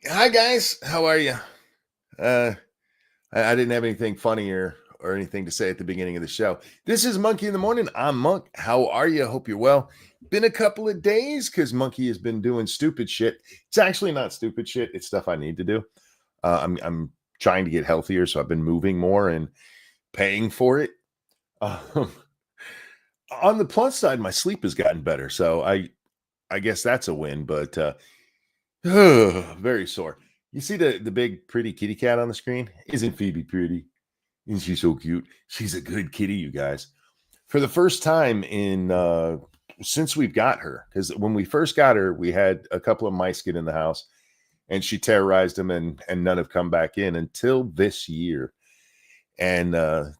Hi guys, how are you? Uh, I didn't have anything funny or anything to say at the beginning of the show. This is Monkey in the Morning. I'm Monk. How are you? Hope you're well. Been a couple of days because Monkey has been doing stupid shit. It's actually not stupid shit. It's stuff I need to do. I'm trying to get healthier, so I've been moving more and paying for it. Um, on the plus side, my sleep has gotten better, so I guess that's a win. But very sore. You see the big pretty kitty cat on the screen? Isn't Phoebe pretty? Isn't she so cute? She's a good kitty, you guys. For the first time in since we've got her, because when we first got her, we had a couple of mice get in the house and she terrorized them and none have come back in until this year. And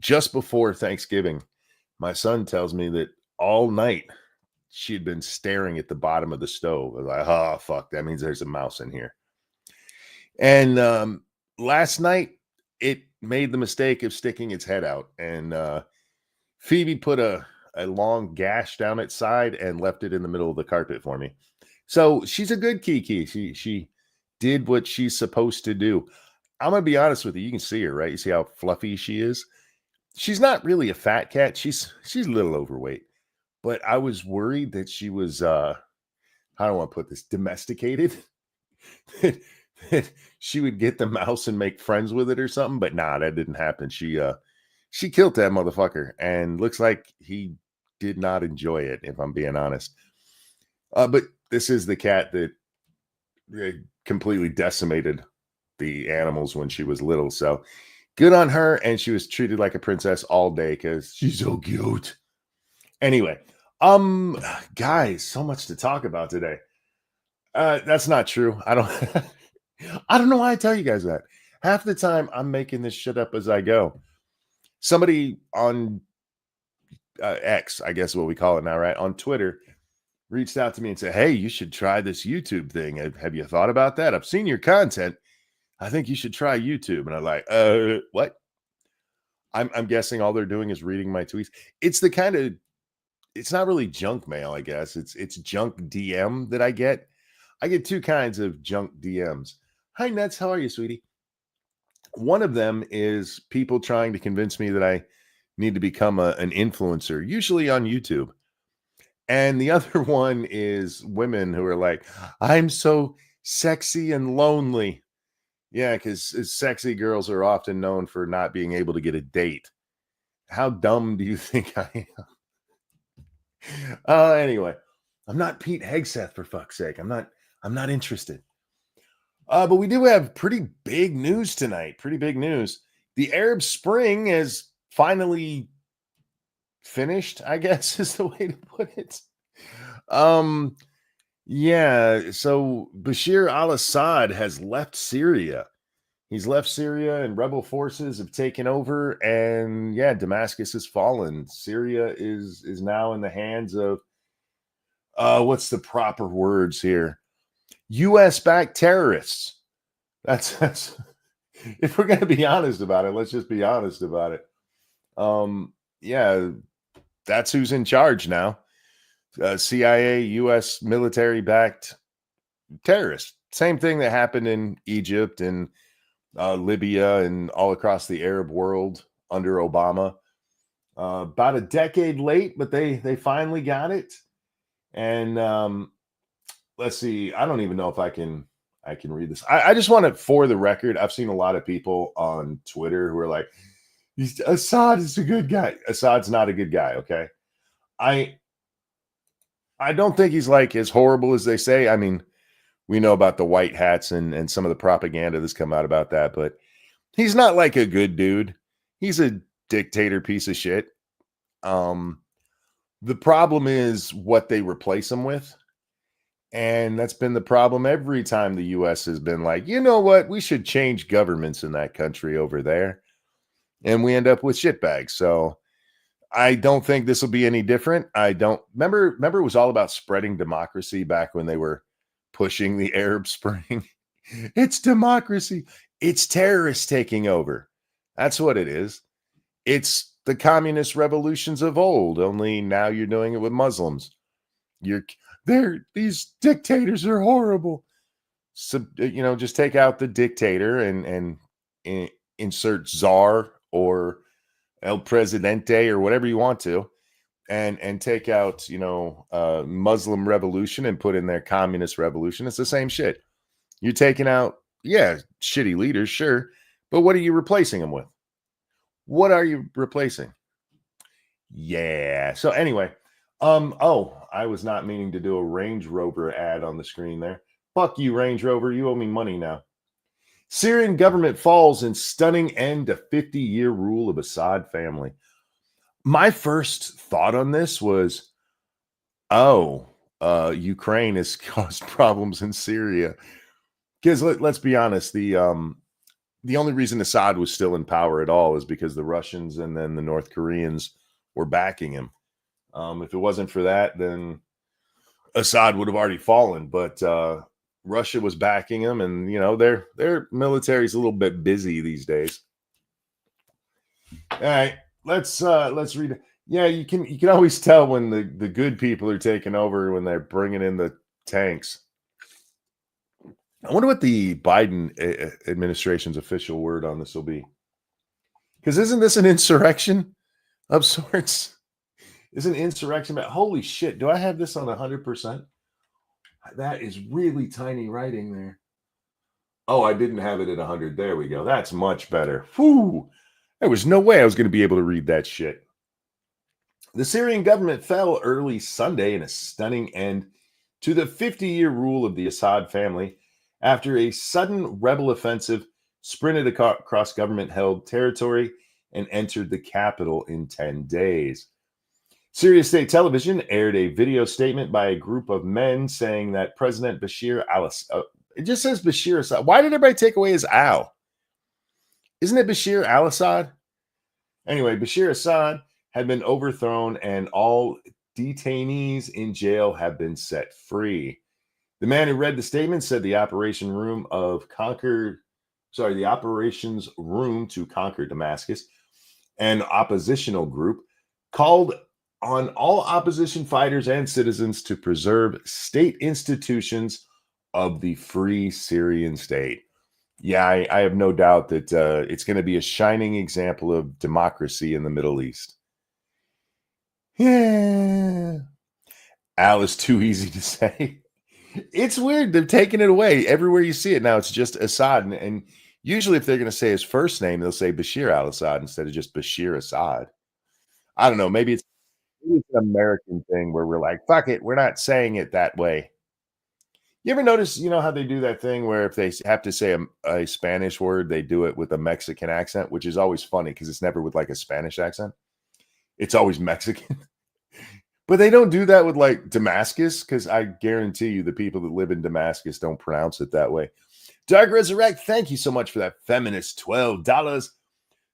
just before Thanksgiving, my son tells me that all night she had been staring at the bottom of the stove. I was like, oh fuck, that means there's a mouse in here. And last night it made the mistake of sticking its head out, and Phoebe put a long gash down its side and left it in the middle of the carpet for me. So she's a good Kiki. She did what she's supposed to do. I'm gonna be honest with you. You can see her, right? You see how fluffy she is. She's not really a fat cat. She's a little overweight, but I was worried that she was how do I want to put this, domesticated. that she would get the mouse and make friends with it or something. But nah, that didn't happen. She killed that motherfucker, and looks like he did not enjoy it, if I'm being honest. But this is the cat that completely decimated the animals when she was little. So good on her, and she was treated like a princess all day because she's so cute. Anyway, guys, so much to talk about today. That's not true. I don't I don't know why I tell you guys that. Half the time I'm making this shit up as I go. Somebody on X, I guess what we call it now, right? On Twitter, reached out to me and said, "Hey, you should try this YouTube thing. Have you thought about that? I've seen your content. I think you should try YouTube." And I'm like, what? I'm guessing all they're doing is reading my tweets. It's the kind of, it's not really junk mail, I guess. It's junk DM that I get. I get two kinds of junk DMs. Hi, Nets. How are you, sweetie? One of them is people trying to convince me that I need to become an influencer, usually on YouTube. And the other one is women who are like, I'm so sexy and lonely. Yeah, because sexy girls are often known for not being able to get a date. How dumb do you think I am? Anyway, I'm not Pete Hegseth, for fuck's sake. I'm not interested. But we do have pretty big news tonight. Pretty big news. The Arab Spring is finally finished, I guess is the way to put it. Um, yeah. So Bashir al-Assad has left Syria. He's left Syria, and rebel forces have taken over. And yeah, Damascus has fallen. Syria is now in the hands of what's the proper words here? U.S. backed terrorists. That's if we're going to be honest about it, let's just be honest about it. Yeah, that's who's in charge now. CIA, U.S. military backed terrorists. Same thing that happened in Egypt and Libya and all across the Arab world under Obama. About a decade late, but they finally got it. And let's see. I don't even know if I can read this. I just want to, for the record, I've seen a lot of people on Twitter who are like, Assad is a good guy. Assad's not a good guy. Okay. I I don't think he's like as horrible as they say. I mean, we know about the white hats and some of the propaganda that's come out about that, but he's not like a good dude. He's a dictator piece of shit. Um, the problem is what they replace him with. And that's been the problem every time the US has been like, you know what, we should change governments in that country over there. And we end up with shitbags. So I don't think this will be any different. I don't remember it was all about spreading democracy back when they were pushing the Arab Spring. It's democracy. It's terrorists taking over. That's what it is. It's the communist revolutions of old, only now you're doing it with Muslims. You're these dictators are horrible. just take out the dictator and insert czar or el presidente or whatever you want to, and take out Muslim revolution and put in there communist revolution. It's the same shit. You're taking out shitty leaders, sure, but what are you replacing them with? What are you replacing? Yeah. So anyway, I was not meaning to do a Range Rover ad on the screen there. Fuck you, Range Rover. You owe me money now. Syrian government falls in stunning end to 50-year rule of Assad family. My first thought on this was, Ukraine has caused problems in Syria. Because let's be honest, the only reason Assad was still in power at all is because the Russians and then the North Koreans were backing him. If it wasn't for that, then Assad would have already fallen. But Russia was backing him, and their military's a little bit busy these days. All right, let's read it. Yeah, you can always tell when the good people are taking over when they're bringing in the tanks. I wonder what the Biden administration's official word on this will be. Because isn't this an insurrection of sorts? Is an insurrection? But holy shit, do I have this on 100%? That is really tiny writing there. Oh, I didn't have it at 100. There we go. That's much better. Whew. There was no way I was going to be able to read that shit. The Syrian government fell early Sunday in a stunning end to the 50-year rule of the Assad family after a sudden rebel offensive sprinted across government-held territory and entered the capital in 10 days. Syria State Television aired a video statement by a group of men saying that President Bashir al-Assad, it just says Bashir Assad. Why did everybody take away his al? Isn't it Bashir al-Assad? Anyway, Bashir Assad had been overthrown and all detainees in jail have been set free. The man who read the statement said the operations room to conquer Damascus, an oppositional group, called on all opposition fighters and citizens to preserve state institutions of the free Syrian state. Yeah, I have no doubt that it's going to be a shining example of democracy in the Middle East. Yeah. Al is too easy to say. It's weird. They're taking it away. Everywhere you see it now, it's just Assad. And usually if they're going to say his first name, they'll say Bashir al-Assad instead of just Bashir Assad. I don't know. Maybe it's an American thing where we're like, fuck it. We're not saying it that way. You ever notice, how they do that thing where if they have to say a Spanish word, they do it with a Mexican accent, which is always funny because it's never with like a Spanish accent. It's always Mexican. But they don't do that with like Damascus, because I guarantee you the people that live in Damascus don't pronounce it that way. Dark Resurrect, thank you so much for that feminist $12.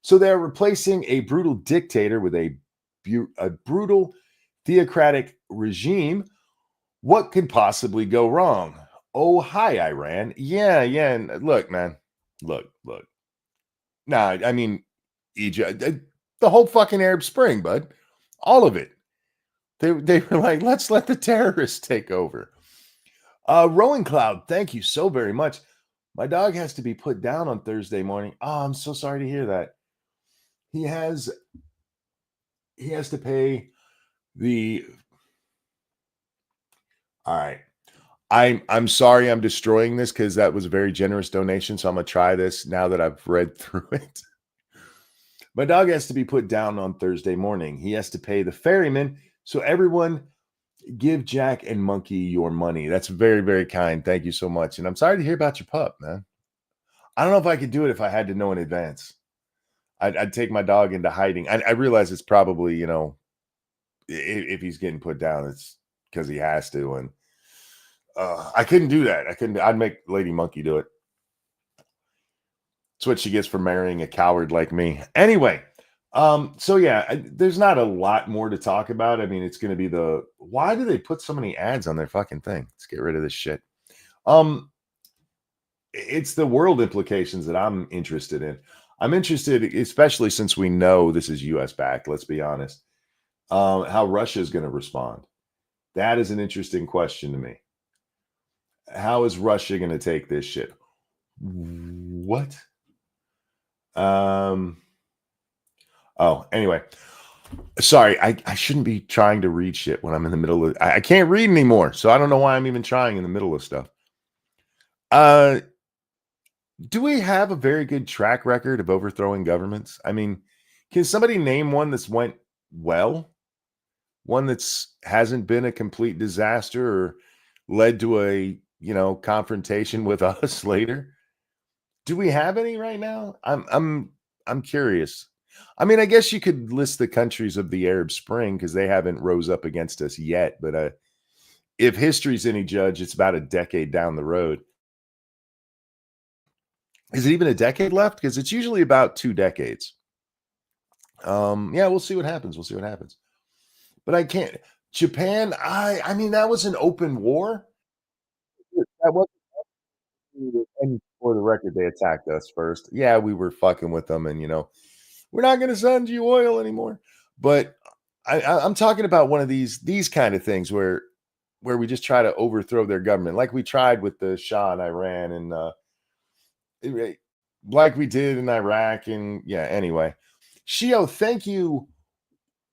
So they're replacing a brutal dictator with a brutal theocratic regime. What could possibly go wrong? Oh, hi, Iran. Yeah. Look, man. Look. Nah, I mean, Egypt, the whole fucking Arab Spring, bud. All of it. They were like, let's let the terrorists take over. Rowing Cloud, thank you so very much. My dog has to be put down on Thursday morning. Oh, I'm so sorry to hear that. He has to pay the. All right. I'm sorry I'm destroying this because that was a very generous donation. So I'm going to try this now that I've read through it. My dog has to be put down on Thursday morning. He has to pay the ferryman. So everyone give Jack and Monkey your money. That's very, very kind. Thank you so much. And I'm sorry to hear about your pup, man. I don't know if I could do it if I had to know in advance. I'd take my dog into hiding. I realize it's probably, if he's getting put down, it's because he has to. And I couldn't do that. I'd make Lady Monkey do it. It's what she gets for marrying a coward like me. Anyway. So yeah, there's not a lot more to talk about. I mean, it's going to be why do they put so many ads on their fucking thing? Let's get rid of this shit. It's the world implications that I'm interested in. I'm interested, especially since we know this is US backed, let's be honest, how Russia is going to respond. That is an interesting question to me. How is Russia going to take this shit? What? Um. Oh, anyway. Sorry, I shouldn't be trying to read shit when I'm in the middle of. I can't read anymore, so I don't know why I'm even trying in the middle of stuff. Uh, do we have a very good track record of overthrowing governments? I mean, can somebody name one that's went well? One that's hasn't been a complete disaster or led to a, confrontation with us later? Do we have any right now? I'm curious. I mean, I guess you could list the countries of the Arab Spring because they haven't rose up against us yet. But if history's any judge, it's about a decade down the road. Is it even a decade left? Because it's usually about 2 decades. Yeah, we'll see what happens. We'll see what happens. But I can't. Japan, I mean, that was an open war. That was, and for the record, they attacked us first. Yeah, we were fucking with them, and we're not going to send you oil anymore. But I'm talking about one of these kind of things where we just try to overthrow their government, like we tried with the Shah in Iran, and like we did in Iraq, and yeah. Anyway, Shio, thank you.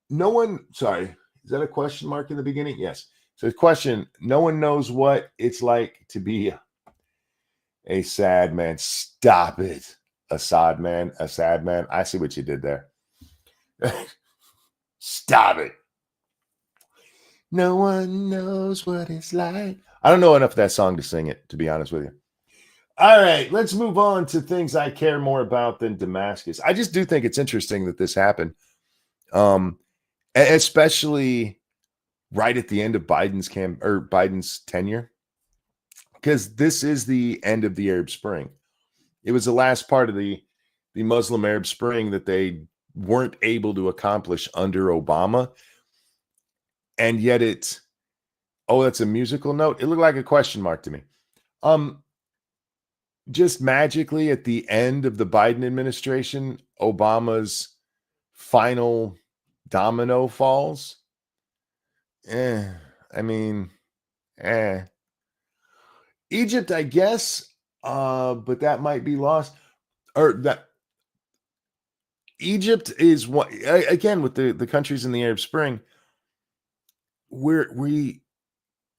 No one, sorry, is that a question mark in the beginning? Yes. So, question: no one knows what it's like to be a sad man. Stop it, Assad man. Assad man. I see what you did there. Stop it. No one knows what it's like. I don't know enough of that song to sing it, to be honest with you. All right, let's move on to things I care more about than Damascus. I just do think it's interesting that this happened, especially right at the end of Biden's tenure, because this is the end of the Arab Spring. It was the last part of the Muslim Arab Spring that they weren't able to accomplish under Obama. And yet that's a musical note. It looked like a question mark to me. Just magically at the end of the Biden administration, Obama's final domino falls. I mean, Egypt, I guess, but that might be lost. Or that Egypt is what, again, with the countries in the Arab Spring,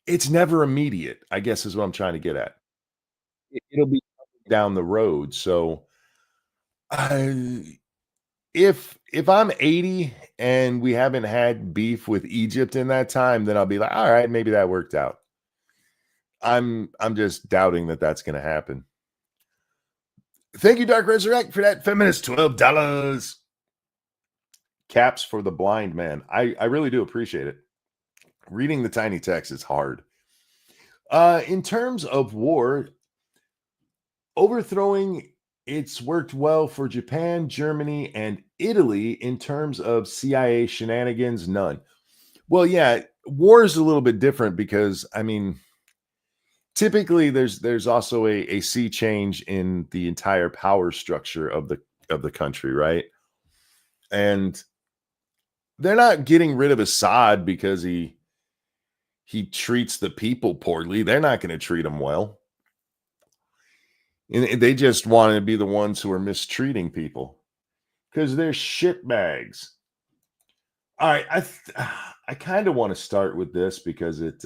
it's never immediate, I guess is what I'm trying to get at. It'll be down the road. So if I'm 80 and we haven't had beef with Egypt in that time, then I'll be like, all right, maybe that worked out. I'm just doubting that that's going to happen. Thank you, Dark Resurrect, for that feminist $12. Caps for the blind man. I really do appreciate it. Reading the tiny text is hard. In terms of war, overthrowing, it's worked well for Japan, Germany, and Italy. In terms of CIA shenanigans, none. Well, yeah, war is a little bit different because, I mean, typically there's also a sea change in the entire power structure of the country, right? And they're not getting rid of Assad because he treats the people poorly. They're not going to treat him well. And they just want to be the ones who are mistreating people because they're shitbags. All right, I kind of want to start with this because it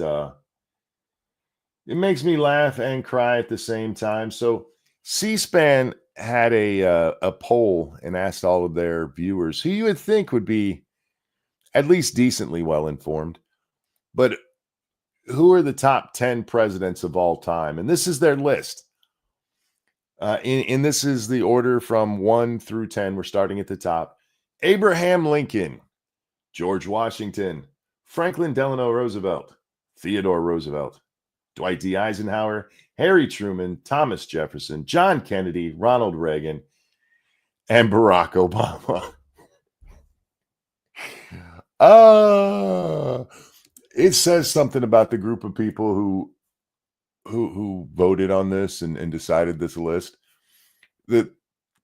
makes me laugh and cry at the same time. So C-SPAN had a poll and asked all of their viewers who you would think would be at least decently well informed, but who are the top 10 presidents of all time? And this is their list. And this is the order from 1 through 10. We're starting at the top. Abraham Lincoln, George Washington, Franklin Delano Roosevelt, Theodore Roosevelt, Dwight D. Eisenhower, Harry Truman, Thomas Jefferson, John Kennedy, Ronald Reagan, and Barack Obama. It says something about the group of people who voted on this and decided this list, that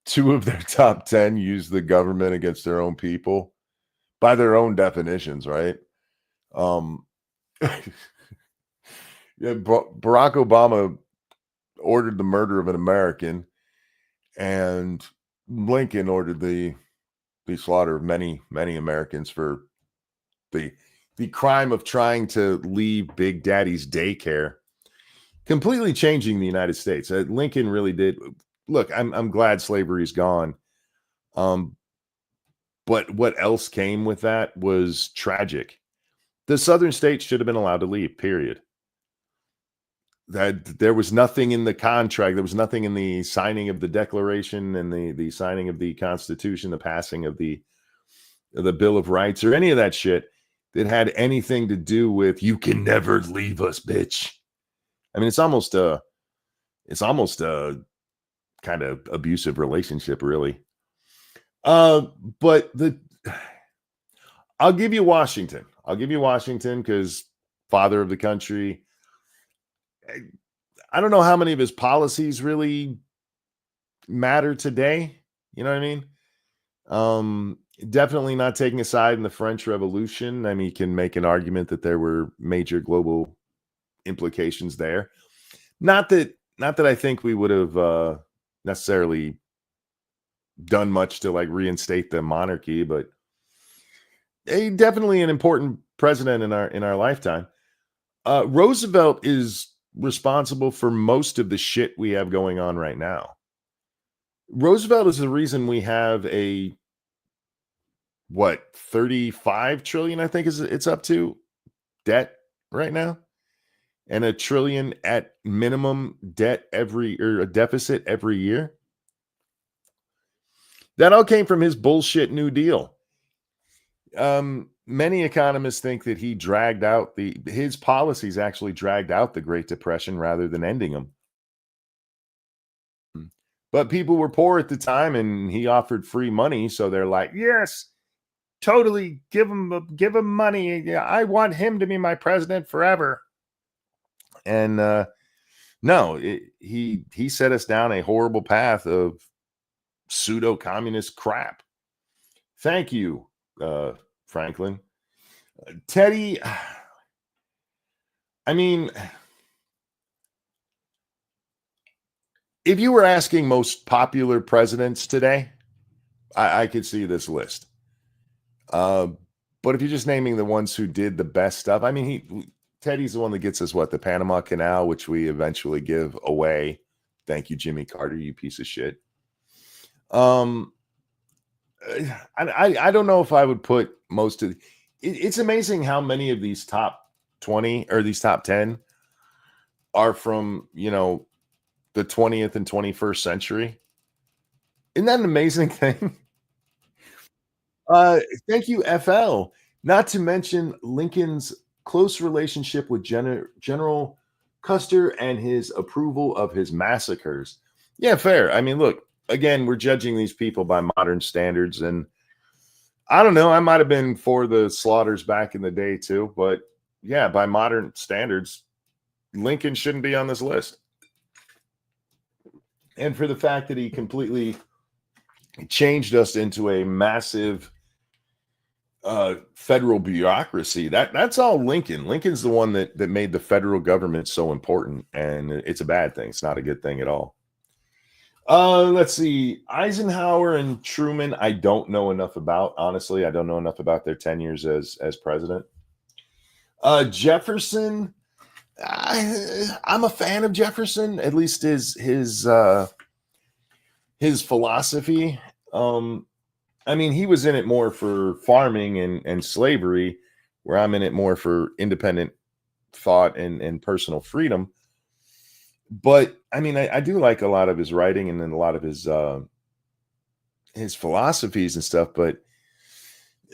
2 of their top 10 use the government against their own people by their own definitions, right? Yeah, Barack Obama ordered the murder of an American, and Lincoln ordered the slaughter of many Americans for the the crime of trying to leave Big Daddy's daycare, completely changing the United States. Lincoln really did. Look, I'm glad slavery's gone. Um, but what else came with that was tragic. The Southern states should have been allowed to leave. Period. That there was nothing in the contract. There was nothing in the signing of the Declaration and the signing of the Constitution, the passing of the Bill of Rights, or any of that shit that had anything to do with "you can never leave us, bitch." I mean, it's almost a kind of abusive relationship, really. Uh, but the I'll give you Washington. I'll give you Washington because father of the country. I don't know how many of his policies really matter today. You know what I mean? Definitely not taking a side in the French Revolution. I mean, you can make an argument that there were major global implications there. Not that I think we would have necessarily done much to like reinstate the monarchy, but definitely an important president in our lifetime. Roosevelt is responsible for most of the shit we have going on right now. Roosevelt is the reason we have a what 35 trillion, I think is it's up to debt right now, and a trillion at minimum debt every or a deficit every year. That all came from his bullshit New Deal. Many economists think that he dragged out his policies actually dragged out the Great Depression rather than ending them. But people were poor at the time, and he offered free money, so they're like, "Yes, totally, give him money. Yeah, I want him to be my president forever." And no, he set us down a horrible path of pseudo communist crap. Thank you, Franklin. Teddy, I mean, if you were asking most popular presidents today, I could see this list. Uh, but if you're just naming the ones who did the best stuff, I mean, Teddy's the one that gets us what the Panama Canal, which we eventually give away. Thank you, Jimmy Carter, you piece of shit. Um, I don't know if I would put most of. It's amazing how many of these top 20 or these top 10 are from the 20th and 21st century. Isn't that an amazing thing? Uh, Thank you, FL. Not to mention Lincoln's close relationship with General Custer and his approval of his massacres. Yeah, fair. I mean, look, again, we're judging these people by modern standards, and I don't know. I might have been for the slaughters back in the day too, but yeah, by modern standards, Lincoln shouldn't be on this list. And for the fact that he completely changed us into a massive federal bureaucracy, that's all Lincoln. Lincoln's the one that made the federal government so important, and it's a bad thing. It's not a good thing at all. Let's see. Eisenhower and Truman, I don't know enough about. Honestly, I don't know enough about their tenures as president. Jefferson, I'm a fan of Jefferson, at least his philosophy. I mean, he was in it more for farming and slavery, where I'm in it more for independent thought and personal freedom. But I mean, I do like a lot of his writing and then a lot of his philosophies and stuff. But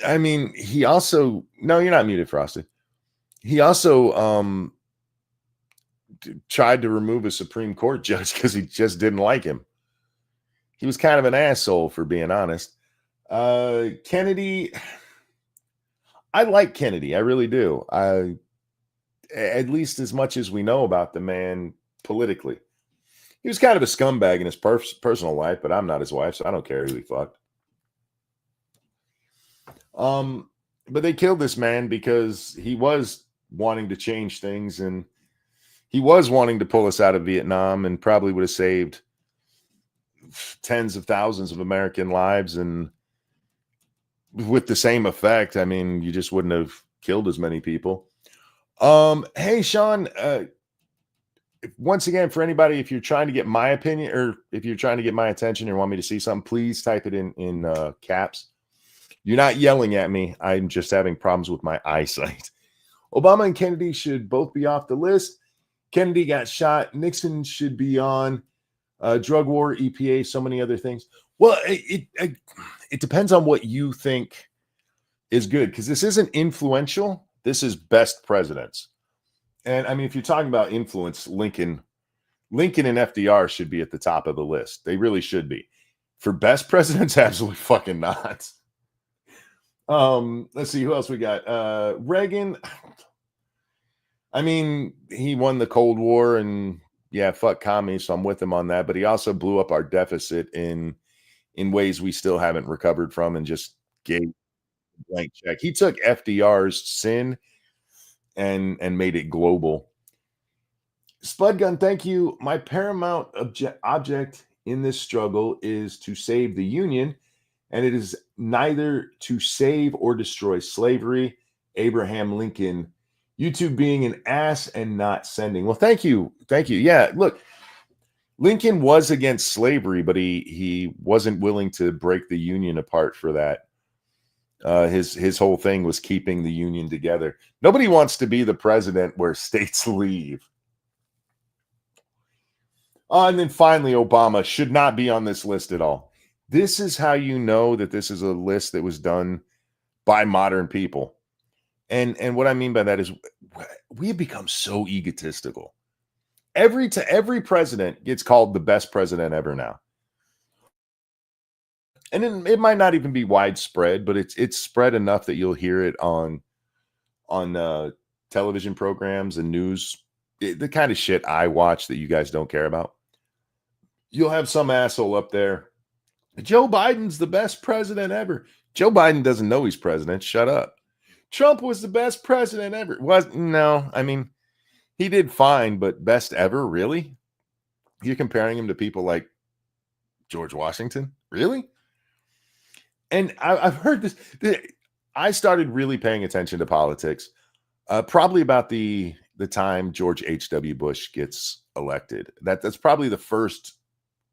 I mean, he also no, you're not muted, Frosty. He also tried to remove a Supreme Court judge because he just didn't like him. He was kind of an asshole, for being honest. Kennedy, I like Kennedy. I really do. At least as much as we know about the man politically. He was kind of a scumbag in his personal life, but I'm not his wife, so I don't care who he fucked. But they killed this man because he was wanting to change things, and he was wanting to pull us out of Vietnam and probably would have saved tens of thousands of American lives. And with the same effect, I mean, you just wouldn't have killed as many people. Hey, Sean, once again, for anybody, if you're trying to get my opinion or if you're trying to get my attention or want me to see something, please type it in caps. You're not yelling at me. I'm just having problems with my eyesight. Obama and Kennedy should both be off the list. Kennedy got shot. Nixon should be on. Drug war, EPA, so many other things. Well, it depends on what you think is good, because this isn't influential. This is best presidents. And I mean, if you're talking about influence, Lincoln and FDR should be at the top of the list. They really should be. For best presidents, absolutely fucking not. Let's see who else we got. Reagan. I mean, he won the Cold War, and yeah, fuck commies, so I'm with him on that. But he also blew up our deficit in ways we still haven't recovered from, and just gave a blank check. He took FDR's sin and made it global. Spudgun, thank you. My paramount object in this struggle is to save the Union, and it is neither to save or destroy slavery. Abraham Lincoln. YouTube being an ass and not sending. Well, thank you. Thank you. Yeah, look, Lincoln was against slavery, but he wasn't willing to break the Union apart for that. His whole thing was keeping the Union together. Nobody wants to be the president where states leave. And then finally, Obama should not be on this list at all. This is how you know that this is a list that was done by modern people. And what I mean by that is we have become so egotistical. Every president gets called the best president ever now. And it might not even be widespread, but it's spread enough that you'll hear it on television programs and news, the kind of shit I watch that you guys don't care about. You'll have some asshole up there. Joe Biden's the best president ever. Joe Biden doesn't know he's president. Shut up. Trump was the best president ever. No, I mean, he did fine, but best ever, really? You're comparing him to people like George Washington? Really? And I've heard this. I started really paying attention to politics probably about the time George H.W. Bush gets elected. That's probably the first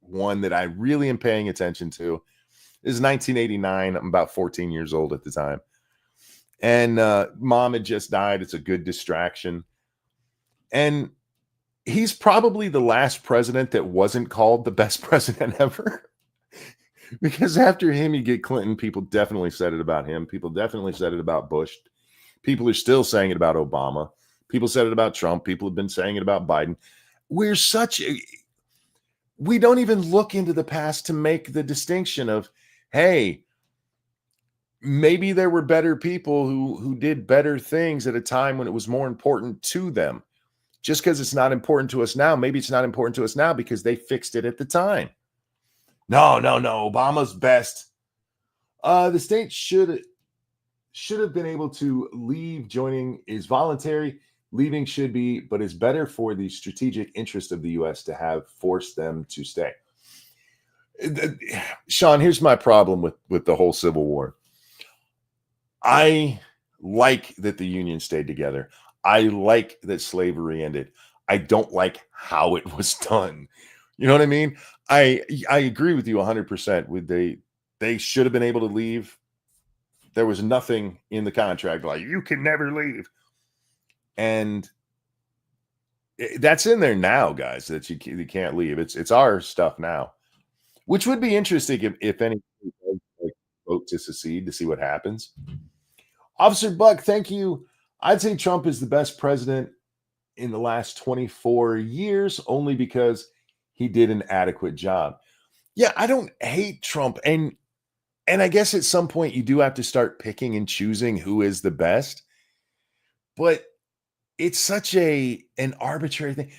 one that I really am paying attention to. This is 1989. I'm about 14 years old at the time. And mom had just died. It's a good distraction. And he's probably the last president that wasn't called the best president ever. Because after him, you get Clinton. People definitely said it about him. People definitely said it about Bush. People are still saying it about Obama. People said it about Trump. People have been saying it about Biden. We don't even look into the past to make the distinction of, hey, maybe there were better people who did better things at a time when it was more important to them. Just because it's not important to us now, maybe it's not important to us now because they fixed it at the time. No. Obama's best. The state should have been able to leave. Joining is voluntary. Leaving should be, but it's better for the strategic interest of the U.S. to have forced them to stay. Sean, here's my problem with the whole Civil War. I like that the Union stayed together. I like that slavery ended. I don't like how it was done. You know what I mean? I agree with you 100%. They should have been able to leave. There was nothing in the contract like you can never leave. And that's in there now, guys, that you can't leave. It's our stuff now, which would be interesting if any vote to secede to see what happens. Officer Buck, thank you. I'd say Trump is the best president in the last 24 years, only because he did an adequate job. Yeah, I don't hate Trump. And I guess at some point you do have to start picking and choosing who is the best. But it's such an arbitrary thing.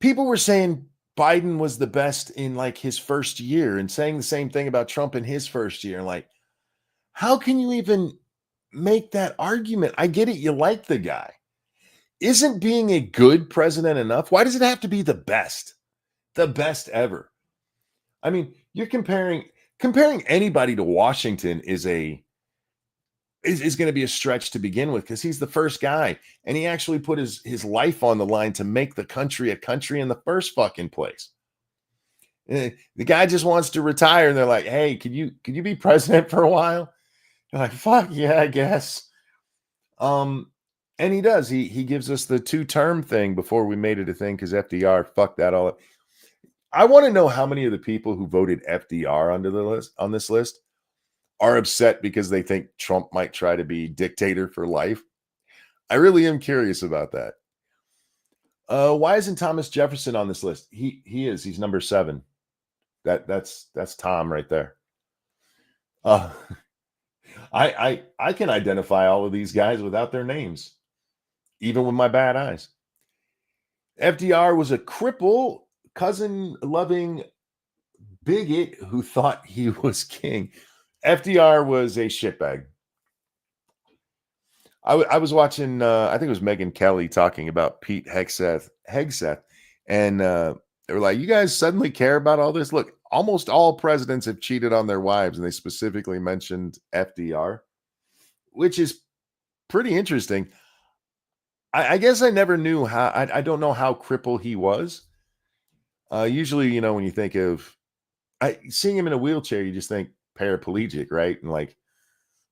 People were saying Biden was the best in like his first year and saying the same thing about Trump in his first year. Like, how can you even make that argument? I get it. You like the guy. Isn't being a good president enough? Why does it have to be the best? The best ever. I mean, you're comparing anybody to Washington is going to be a stretch to begin with because he's the first guy and he actually put his life on the line to make the country a country in the first fucking place. The guy just wants to retire and they're like, "Hey, could you be president for a while?" You're like, "Fuck yeah, I guess." And he does. He gives us the two-term thing before we made it a thing because FDR fucked that all up. I want to know how many of the people who voted FDR on this list are upset because they think Trump might try to be dictator for life. I really am curious about that. Why isn't Thomas Jefferson on this list? He is. He's number 7. That's Tom right there. Uh, I can identify all of these guys without their names, even with my bad eyes. FDR was a cripple, cousin-loving bigot who thought he was king. FDR was a shitbag. I was watching, I think it was Megyn Kelly talking about Pete Hegseth, and they were like, "You guys suddenly care about all this?" Look, almost all presidents have cheated on their wives, and they specifically mentioned FDR, which is pretty interesting. I guess I never knew how. I don't know how crippled he was. Usually, when you think of seeing him in a wheelchair, you just think paraplegic, right? And like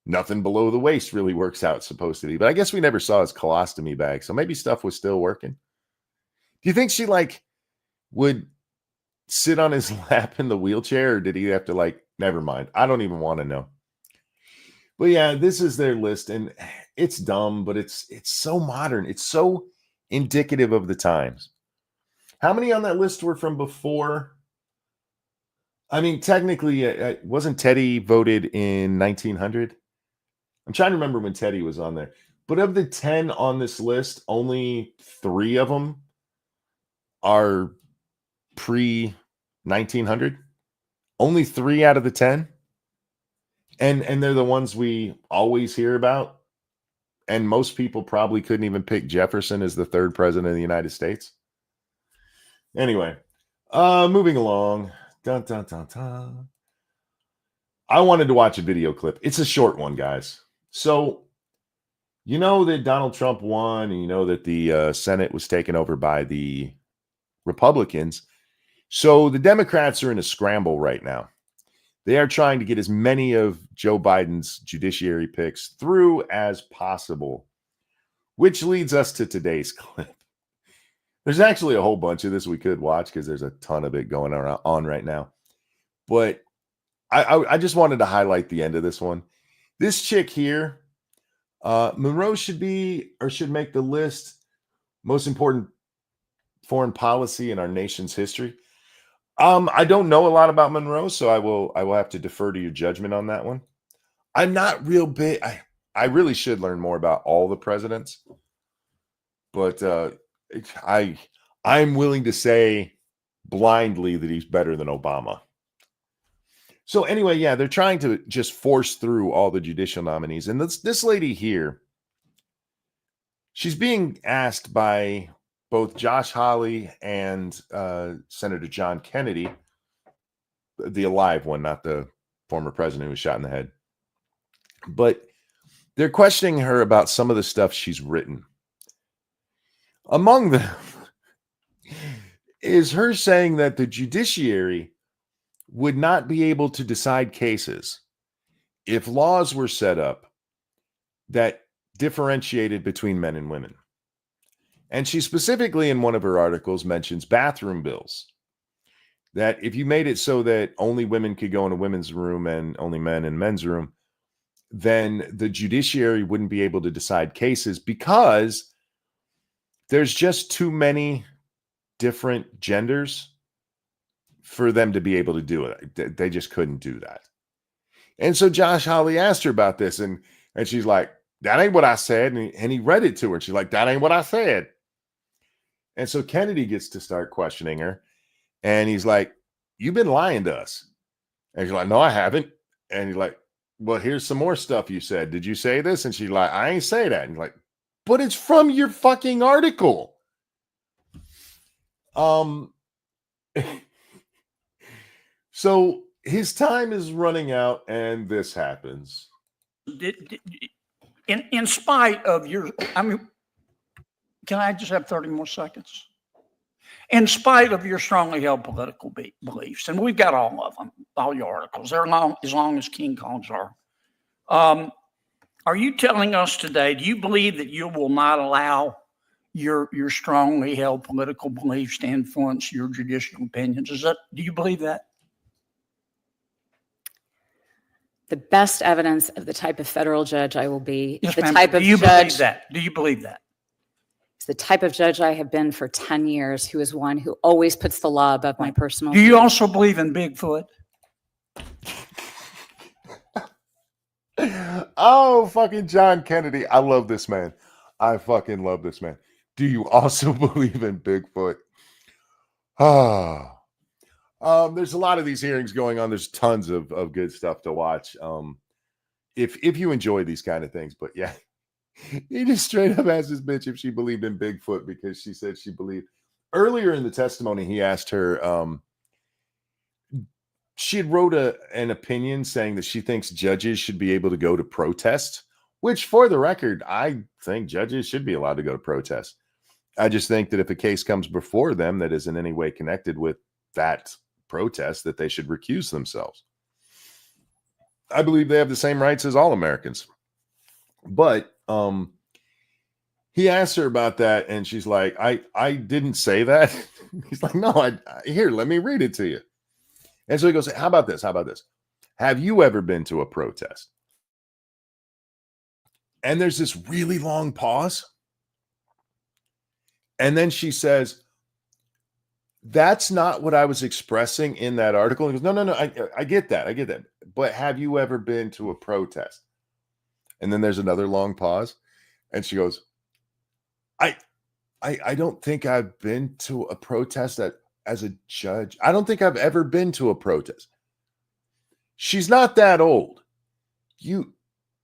nothing below the waist really works out, supposed to be. But I guess we never saw his colostomy bag, so maybe stuff was still working. Do you think she would sit on his lap in the wheelchair, or did he have to never mind? I don't even want to know. But yeah, this is their list, and it's dumb, but it's so modern. It's so indicative of the times. How many on that list were from before? I mean, technically, wasn't Teddy voted in 1900? I'm trying to remember when Teddy was on there. But of the 10 on this list, only 3 of them are pre-1900. Only 3 out of the 10. And they're the ones we always hear about. And most people probably couldn't even pick Jefferson as the 3rd president of the United States. Anyway, moving along. Dun, dun, dun, dun. I wanted to watch a video clip. It's a short one, guys. So, you know that Donald Trump won, and you know that the Senate was taken over by the Republicans. So the Democrats are in a scramble right now. They are trying to get as many of Joe Biden's judiciary picks through as possible, which leads us to today's clip. There's actually a whole bunch of this we could watch because there's a ton of it going on right now. But I just wanted to highlight the end of this one. This chick here, Monroe should make the list most important foreign policy in our nation's history. I don't know a lot about Monroe, so I will have to defer to your judgment on that one. I'm not real big. I really should learn more about all the presidents, but I'm willing to say blindly that he's better than Obama. So anyway, yeah, they're trying to just force through all the judicial nominees, and this lady here, she's being asked by both Josh Hawley and Senator John Kennedy, the alive one, not the former president who was shot in the head. But they're questioning her about some of the stuff she's written. Among them is her saying that the judiciary would not be able to decide cases if laws were set up that differentiated between men and women. And she specifically in one of her articles mentions bathroom bills. That if you made it so that only women could go in a women's room and only men in men's room, then the judiciary wouldn't be able to decide cases because there's just too many different genders for them to be able to do it. They just couldn't do that. And so Josh Hawley asked her about this, and she's like, "That ain't what I said." And he read it to her, and she's like, "That ain't what I said." And so Kennedy gets to start questioning her, and he's like, "You've been lying to us." And she's like, "No, I haven't." And he's like, "Well, here's some more stuff you said. Did you say this?" And she's like, "I ain't say that." And he's like, but it's from your fucking article. So his time is running out, and this happens. In spite of your, I mean, can I just have 30 more seconds? In spite of your strongly held political beliefs, and we've got all of them, all your articles, they're as long as King Kong's are you telling us today, do you believe that you will not allow your strongly held political beliefs to influence your judicial opinions? Do you believe that? The best evidence of the type of federal judge I will be, Yes, the ma'am. type of Do you judge believe that? Do you believe that? is the type of judge I have been for 10 years, who is one who always puts the law above my personal. Do you also believe in Bigfoot? Oh, fucking John Kennedy. I love this man. I fucking love this man. Do you also believe in Bigfoot? There's a lot of these hearings going on. There's tons of good stuff to watch. If you enjoy these kind of things, but yeah, he just straight up asked this bitch if she believed in Bigfoot because she said she believed. Earlier in the testimony, he asked her, she had wrote an opinion saying that she thinks judges should be able to go to protest, which for the record, I think judges should be allowed to go to protest. I just think that if a case comes before them that is in any way connected with that protest, that they should recuse themselves. I believe they have the same rights as all Americans. But he asked her about that, and she's like, I didn't say that. He's like, no, here, let me read it to you. And so he goes, how about this? How about this? Have you ever been to a protest? And there's this really long pause. And then she says, that's not what I was expressing in that article. And he goes, no, I get that. I get that. But have you ever been to a protest? And then there's another long pause. And she goes, I don't think I've been to a protest as a judge. I don't think I've ever been to a protest. She's not that old.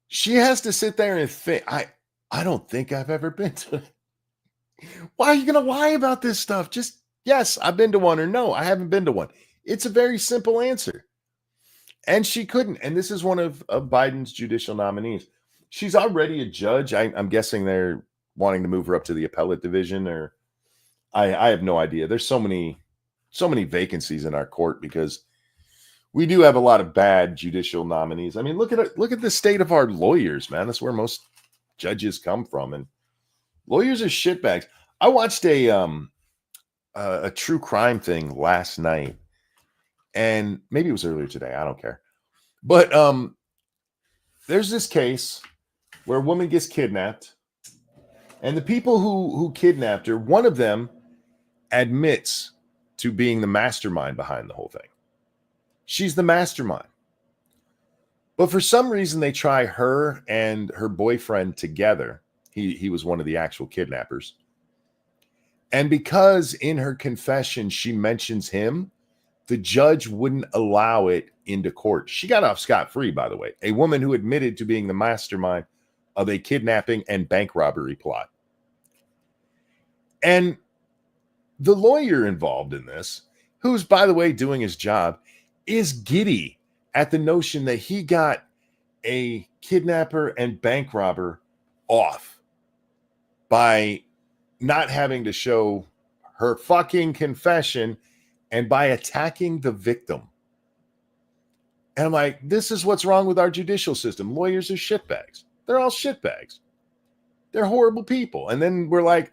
She has to sit there and think, I don't think I've ever been to it. Why are you going to lie about this stuff? Just, yes, I've been to one, or no, I haven't been to one. It's a very simple answer. And she couldn't. And this is one of Biden's judicial nominees. She's already a judge. I'm guessing they're wanting to move her up to the appellate division, or I have no idea. There's so many vacancies in our court because we do have a lot of bad judicial nominees. I mean, look at the state of our lawyers, man. That's where most judges come from, and lawyers are shitbags. I watched a true crime thing last night, and maybe it was earlier today. I don't care, but there's this case where a woman gets kidnapped, and the people who kidnapped her, one of them admits to being the mastermind behind the whole thing. She's the mastermind. But for some reason, they try her and her boyfriend together. He was one of the actual kidnappers. And because in her confession, she mentions him, the judge wouldn't allow it into court. She got off scot-free, by the way. A woman who admitted to being the mastermind of a kidnapping and bank robbery plot. And the lawyer involved in this, who's, by the way, doing his job, is giddy at the notion that he got a kidnapper and bank robber off by not having to show her fucking confession and by attacking the victim. And I'm like, this is what's wrong with our judicial system. Lawyers are shitbags. They're all shitbags. They're horrible people. And then we're like,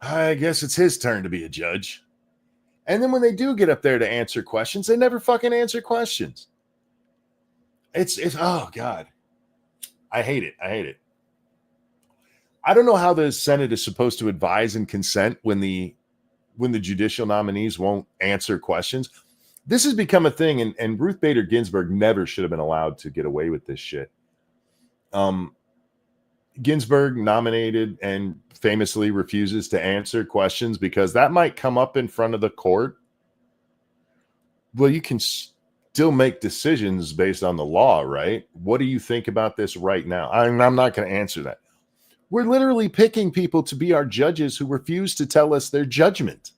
I guess it's his turn to be a judge. And then when they do get up there to answer questions, they never fucking answer questions. It's oh God. I hate it. I hate it. I don't know how the Senate is supposed to advise and consent when the judicial nominees won't answer questions. This has become a thing, and Ruth Bader Ginsburg never should have been allowed to get away with this shit. Ginsburg nominated and famously refuses to answer questions because that might come up in front of the court. Well, you can still make decisions based on the law, right? What do you think about this right now? I'm not going to answer that. We're literally picking people to be our judges who refuse to tell us their judgment.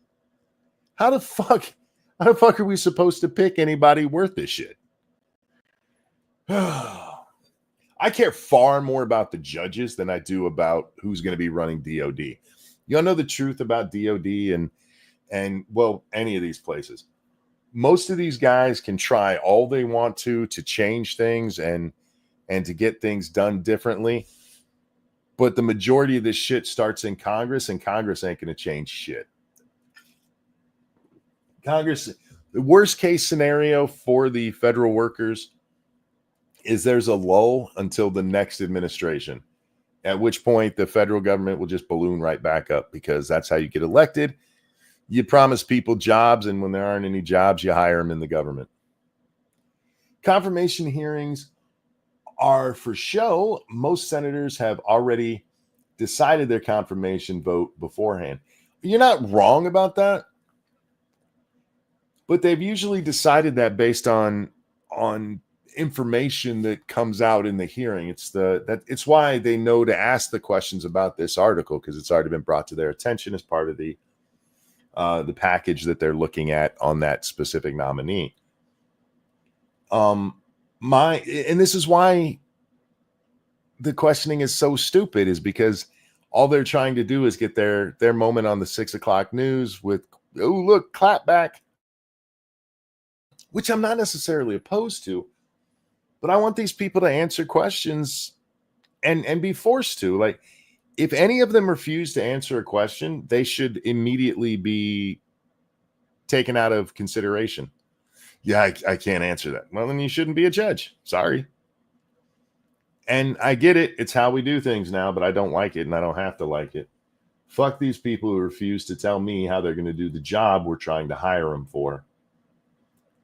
How the fuck are we supposed to pick anybody worth this shit? I care far more about the judges than I do about who's going to be running DOD. Y'all know the truth about DOD and well, any of these places. Most of these guys can try all they want to change things and to get things done differently. But the majority of this shit starts in Congress, and Congress ain't going to change shit. Congress, the worst case scenario for the federal workers is there's a lull until the next administration, at which point the federal government will just balloon right back up, because that's how you get elected. You promise people jobs, and when there aren't any jobs, you hire them in the government. Confirmation hearings are for show. Most senators have already decided their confirmation vote beforehand. You're not wrong about that, but they've usually decided that based on information that comes out in the hearing. It's why they know to ask the questions about this article, because it's already been brought to their attention as part of the package that they're looking at on that specific nominee. And this is why the questioning is so stupid, is because all they're trying to do is get their moment on the 6 o'clock news with, oh, look, clap back, which I'm not necessarily opposed to, but I want these people to answer questions and be forced to. Like, if any of them refuse to answer a question, they should immediately be taken out of consideration. Yeah, I can't answer that. Well, then you shouldn't be a judge. Sorry. And I get it. It's how we do things now, but I don't like it, and I don't have to like it. Fuck these people who refuse to tell me how they're going to do the job we're trying to hire them for.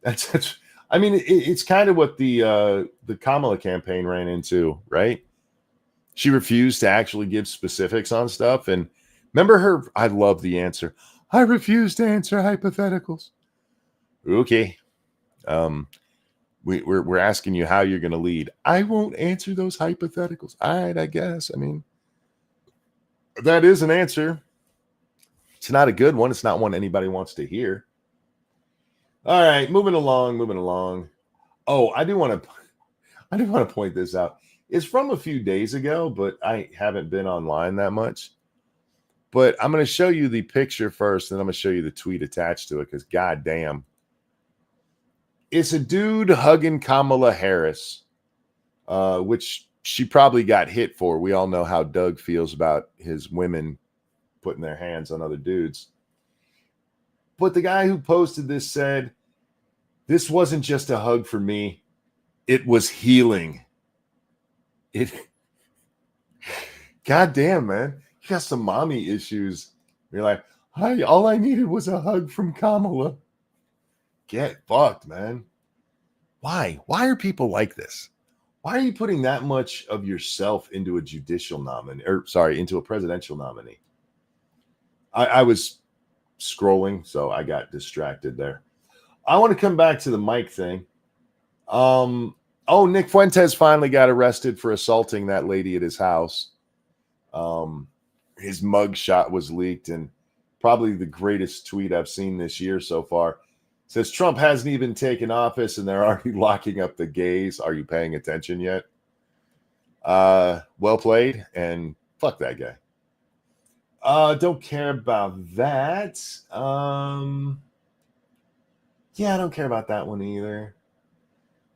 That's I mean, it's kind of what the Kamala campaign ran into, right? She refused to actually give specifics on stuff. And remember her, I love the answer. I refuse to answer hypotheticals. Okay. We're asking you how you're going to lead. I won't answer those hypotheticals. All right, I guess. I mean, that is an answer. It's not a good one. It's not one anybody wants to hear. All right, moving along. Oh, I do want to point this out. It's from a few days ago, but I haven't been online that much. But I'm going to show you the picture first, and I'm going to show you the tweet attached to it, because goddamn. It's a dude hugging Kamala Harris, which she probably got hit for. We all know how Doug feels about his women putting their hands on other dudes. But the guy who posted this said, "This wasn't just a hug for me. It was healing." God damn, man. You got some mommy issues. You're like, hi, all I needed was a hug from Kamala. Get fucked, man. Why? Why are people like this? Why are you putting that much of yourself into a judicial nominee, into a presidential nominee? I was scrolling, so I got distracted there. I want to come back to the mic thing. Nick Fuentes finally got arrested for assaulting that lady at his house. His mug shot was leaked, and probably the greatest tweet I've seen this year so far. Says Trump hasn't even taken office and they're already locking up the gays. Are you paying attention yet? Well played, and fuck that guy. Don't care about that. Yeah, I don't care about that one either.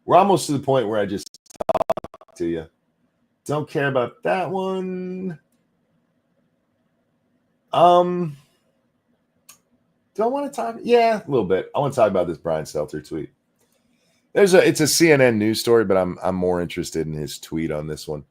We're almost to the point where I just talk to you. Don't care about that one. Don't want to talk. Yeah, a little bit. I want to talk about this Brian Stelter tweet. It's a CNN news story, but I'm more interested in his tweet on this one.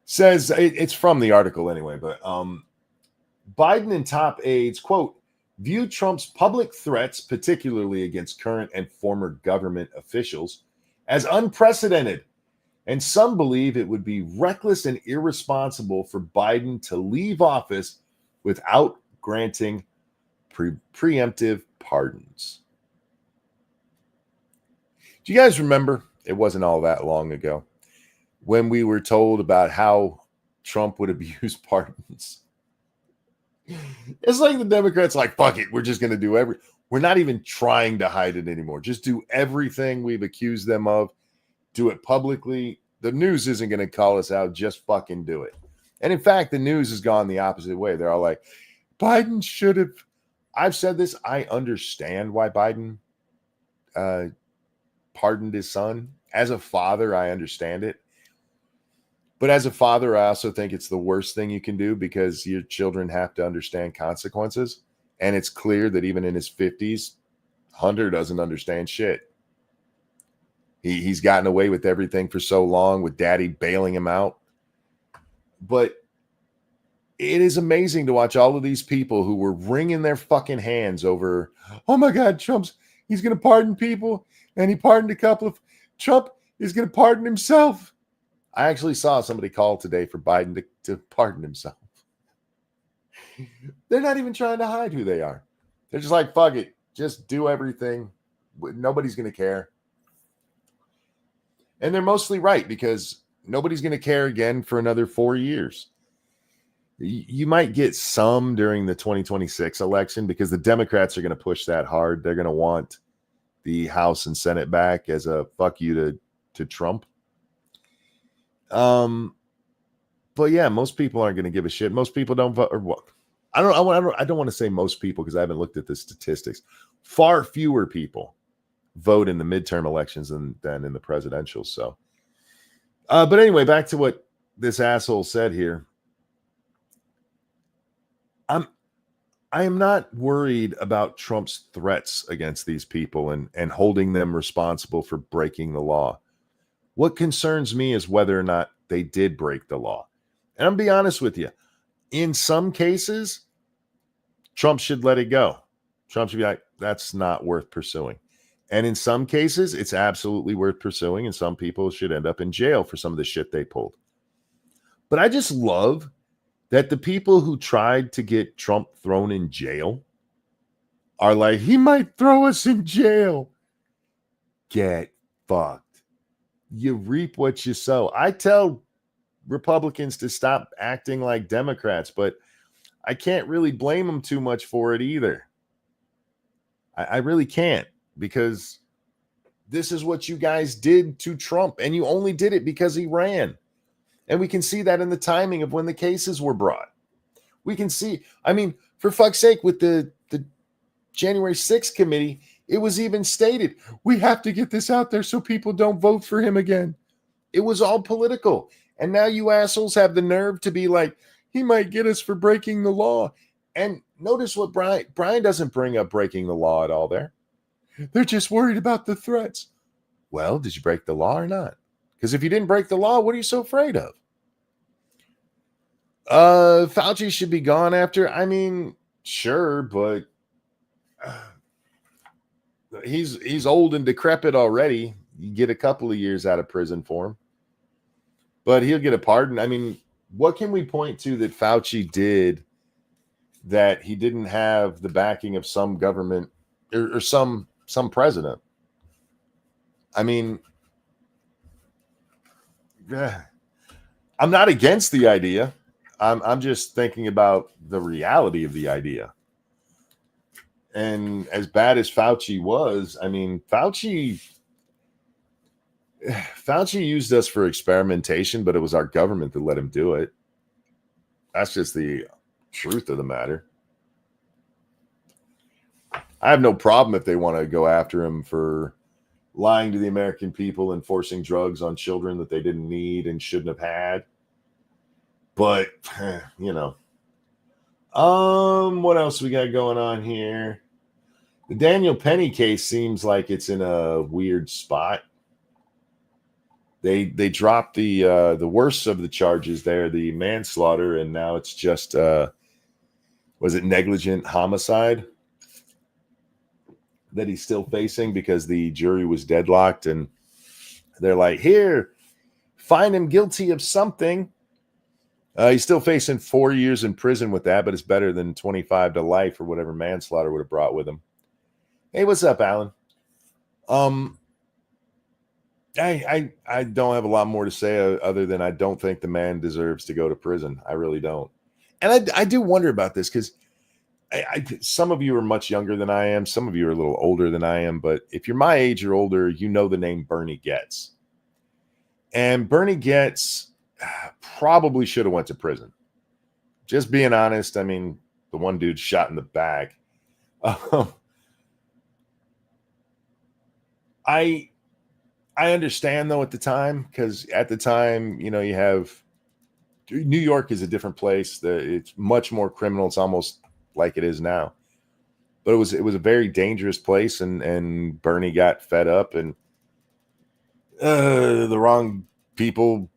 Says it's from the article anyway, but Biden and top aides, quote, view Trump's public threats, particularly against current and former government officials, as unprecedented. And some believe it would be reckless and irresponsible for Biden to leave office without granting preemptive pardons. Do you guys remember? It wasn't all that long ago when we were told about how Trump would abuse pardons. It's like the Democrats like, fuck it, we're just going to do we're not even trying to hide it anymore. Just do everything we've accused them of. Do it publicly. The news isn't going to call us out. Just fucking do it. And in fact, the news has gone the opposite way. They're all like, Biden should have. I've said this. I understand why Biden pardoned his son. As a father, I understand it. But as a father, I also think it's the worst thing you can do because your children have to understand consequences. And it's clear that even in his 50s, Hunter doesn't understand shit. He's gotten away with everything for so long with daddy bailing him out. But it is amazing to watch all of these people who were wringing their fucking hands over, oh my God, he's going to pardon people. And he pardoned a couple of, Trump is going to pardon himself. I actually saw somebody call today for Biden to pardon himself. They're not even trying to hide who they are. They're just like, fuck it. Just do everything. Nobody's going to care. And they're mostly right because nobody's going to care again for another 4 years. You might get some during the 2026 election because the Democrats are going to push that hard. They're going to want the House and Senate back as a fuck you to Trump. But yeah, most people aren't going to give a shit. Most people don't vote. Or what? I don't want to say most people because I haven't looked at the statistics. Far fewer people vote in the midterm elections than in the presidential. So, but anyway, back to what this asshole said here. I am not worried about Trump's threats against these people and holding them responsible for breaking the law. What concerns me is whether or not they did break the law. And I'm going to be honest with you. In some cases, Trump should let it go. Trump should be like, that's not worth pursuing. And in some cases, it's absolutely worth pursuing. And some people should end up in jail for some of the shit they pulled. But I just love that the people who tried to get Trump thrown in jail are like, he might throw us in jail. Get fucked. You reap what you sow. I tell Republicans to stop acting like Democrats, but I can't really blame them too much for it either. I really can't, because this is what you guys did to Trump, and you only did it because he ran. And we can see that in the timing of when the cases were brought. We can see, I mean, for fuck's sake, with the January 6th committee, it was even stated, we have to get this out there so people don't vote for him again. It was all political. And now you assholes have the nerve to be like, he might get us for breaking the law. And notice what Brian doesn't bring up breaking the law at all there. They're just worried about the threats. Well, did you break the law or not? Because if you didn't break the law, what are you so afraid of? Fauci should be gone after. I mean, sure, but he's old and decrepit already. You get a couple of years out of prison for him, but he'll get a pardon. I mean, what can we point to that Fauci did that he didn't have the backing of some government or some president? I mean, I'm not against the idea. I'm just thinking about the reality of the idea. And as bad as Fauci was, I mean, Fauci used us for experimentation, but it was our government that let him do it. That's just the truth of the matter. I have no problem if they want to go after him for lying to the American people and forcing drugs on children that they didn't need and shouldn't have had. But, you know. What else we got going on here? The Daniel Penny case seems like it's in a weird spot. They dropped the worst of the charges there, the manslaughter, and now it's just was it negligent homicide that he's still facing because the jury was deadlocked, and they're like, here, find him guilty of something. He's still facing 4 years in prison with that, but it's better than 25 to life or whatever manslaughter would have brought with him. Hey, what's up, Alan? I don't have a lot more to say other than I don't think the man deserves to go to prison. I really don't. And I do wonder about this because some of you are much younger than I am. Some of you are a little older than I am. But if you're my age or older, you know the name Bernie Getz. And Bernie Getz probably should have went to prison. Just being honest, I mean, the one dude shot in the back. I understand though at the time, because at the time, you know, you have New York is a different place. It's much more criminal. It's almost like it is now. But it was a very dangerous place, and Bernie got fed up, and the wrong people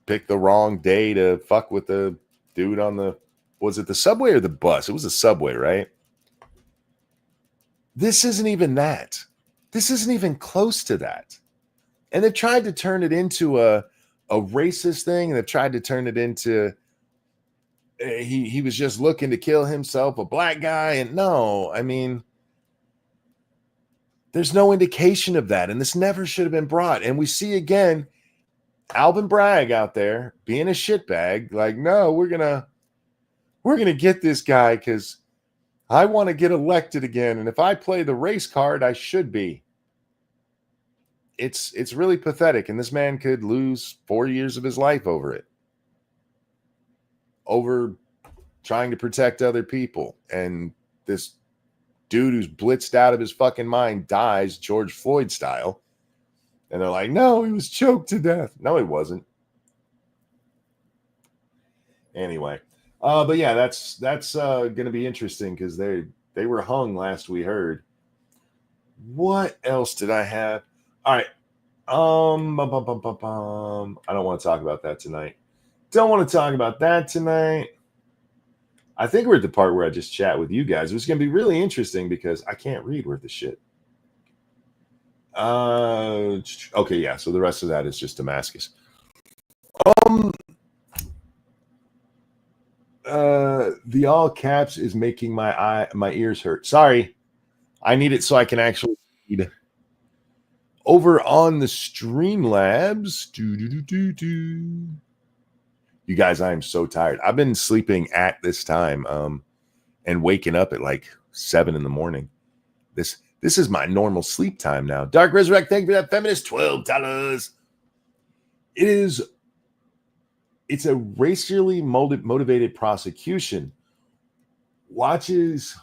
picked the wrong day to fuck with the dude on the, was it the subway or the bus? It was the subway, right? This isn't even that. This isn't even close to that. And they've tried to turn it into a racist thing. And they've tried to turn it into he was just looking to kill himself, a black guy. And no, I mean, there's no indication of that. And this never should have been brought. And we see again, Alvin Bragg out there being a shitbag. Like, no, we're gonna get this guy because I want to get elected again. And if I play the race card, I should be. It's really pathetic. And this man could lose 4 years of his life over it. Over trying to protect other people. And this dude who's blitzed out of his fucking mind dies George Floyd style. And they're like, no, he was choked to death. No, he wasn't. Anyway. But yeah, that's going to be interesting because they were hung last we heard. What else did I have? All right. I don't want to talk about that tonight. Don't want to talk about that tonight. I think we're at the part where I just chat with you guys. It's going to be really interesting because I can't read worth a shit. Okay, yeah. So the rest of that is just Damascus. The all caps is making my ears hurt. Sorry, I need it so I can actually read. Over on the Streamlabs, you guys, I am so tired. I've been sleeping at this time, and waking up at like 7 in the morning. This is my normal sleep time now. Dark Resurrect, thank you for that feminist $12. It's a racially motivated prosecution. Watches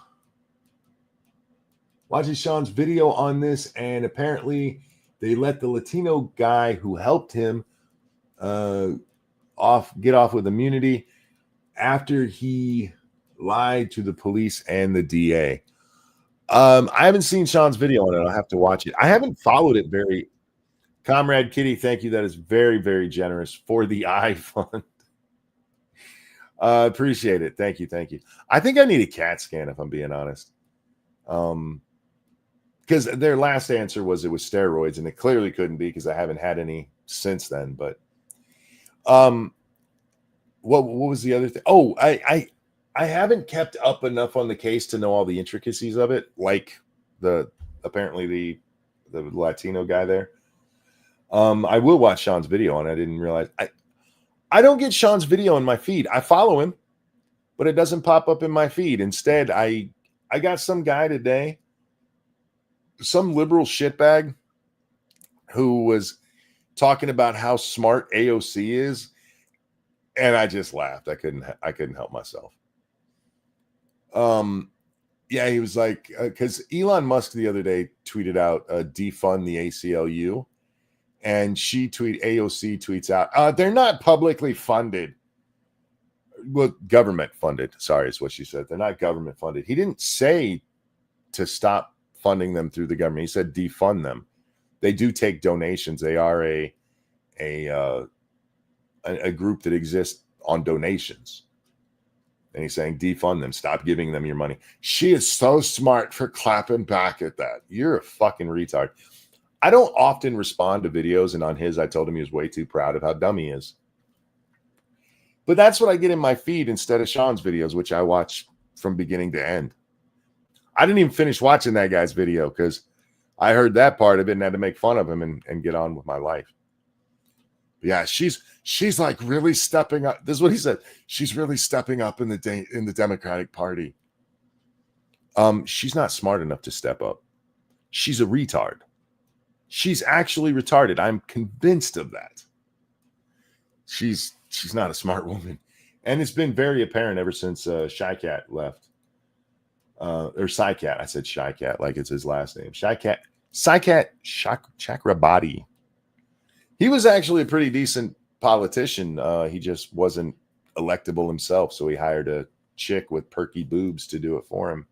Sean's video on this, and apparently they let the Latino guy who helped him get off with immunity after he lied to the police and the DA. I haven't seen Sean's video on it. I'll have to watch it. I haven't followed it very. Comrade Kitty, thank you. That is very, very generous for the iPhone. Appreciate it. Thank you. I think I need a CAT scan if I'm being honest. Because their last answer was it was steroids, and it clearly couldn't be because I haven't had any since then. But what was the other thing? Oh, I haven't kept up enough on the case to know all the intricacies of it, like apparently the Latino guy there. I will watch Sean's video on it. I didn't realize I don't get Sean's video in my feed. I follow him, but it doesn't pop up in my feed. Instead, I got some guy today, some liberal shitbag who was talking about how smart AOC is, and I just laughed. I couldn't help myself. Yeah, he was like, because Elon Musk the other day tweeted out defund the ACLU, and AOC tweets out, they're not publicly funded. Well, government funded. Sorry, is what she said. They're not government funded. He didn't say to stop funding them through the government. He said defund them. They do take donations. They are a group that exists on donations. And he's saying defund them. Stop giving them your money. She is so smart for clapping back at that. You're a fucking retard. I don't often respond to videos, and on his, I told him he was way too proud of how dumb he is. But that's what I get in my feed instead of Sean's videos, which I watch from beginning to end. I didn't even finish watching that guy's video because I heard that part of it and had to make fun of him and get on with my life. Yeah, she's like really stepping up. This is what he said. She's really stepping up in the Democratic Party. She's not smart enough to step up. She's a retard. She's actually retarded. I'm convinced of that. She's not a smart woman. And it's been very apparent ever since Shy Cat left. Or Shy Cat. I said Shy Cat like it's his last name. Shy Cat Chakrabarti. He was actually a pretty decent politician. He just wasn't electable himself, so he hired a chick with perky boobs to do it for him.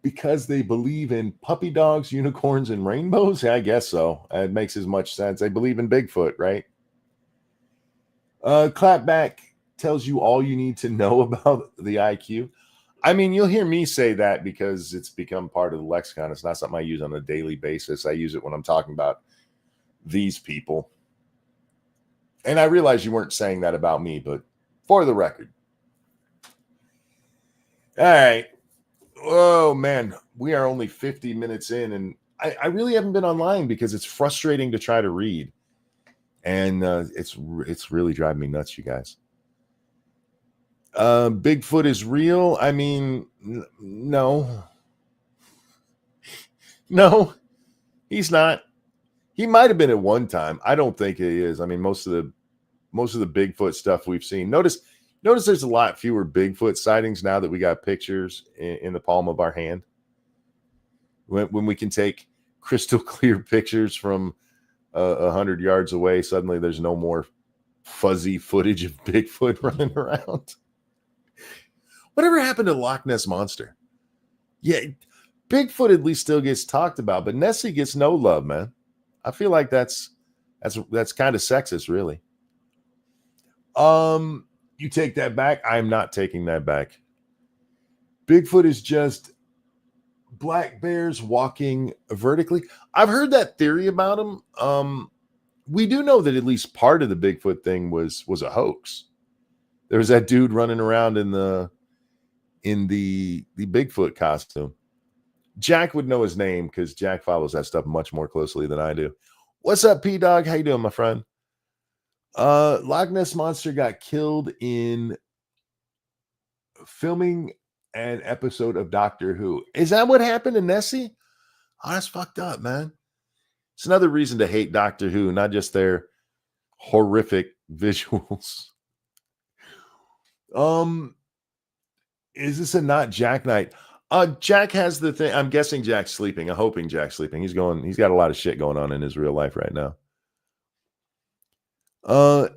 Because they believe in puppy dogs, unicorns, and rainbows? Yeah, I guess so. It makes as much sense. They believe in Bigfoot, right? Clapback tells you all you need to know about the IQ. I mean, you'll hear me say that because it's become part of the lexicon. It's not something I use on a daily basis. I use it when I'm talking about these people. And I realize you weren't saying that about me, but for the record. All right. Oh, man. We are only 50 minutes in, and I really haven't been online because it's frustrating to try to read. And it's really driving me nuts, you guys. Bigfoot is real. I mean, no, he's not. He might have been at one time. I don't think he is. I mean, most of the Bigfoot stuff we've seen. Notice there's a lot fewer Bigfoot sightings now that we got pictures in the palm of our hand. When we can take crystal clear pictures from 100 yards away, suddenly there's no more fuzzy footage of Bigfoot running around. Whatever happened to Loch Ness Monster? Yeah, Bigfoot at least still gets talked about, but Nessie gets no love, man. I feel like that's kind of sexist, really. You take that back? I'm not taking that back. Bigfoot is just black bears walking vertically. I've heard that theory about them. We do know that at least part of the Bigfoot thing was a hoax. There was that dude running around in the Bigfoot costume. Jack would know his name because Jack follows that stuff much more closely than I do. What's up, P-Dog? How you doing, my friend? Loch Ness Monster got killed in filming an episode of Doctor Who. Is that what happened to Nessie? Oh, that's fucked up, man. It's another reason to hate Doctor Who, not just their horrific visuals. Is this a not Jack night? Jack has the thing. I'm guessing Jack's sleeping. I'm hoping Jack's sleeping. He's got a lot of shit going on in his real life right now.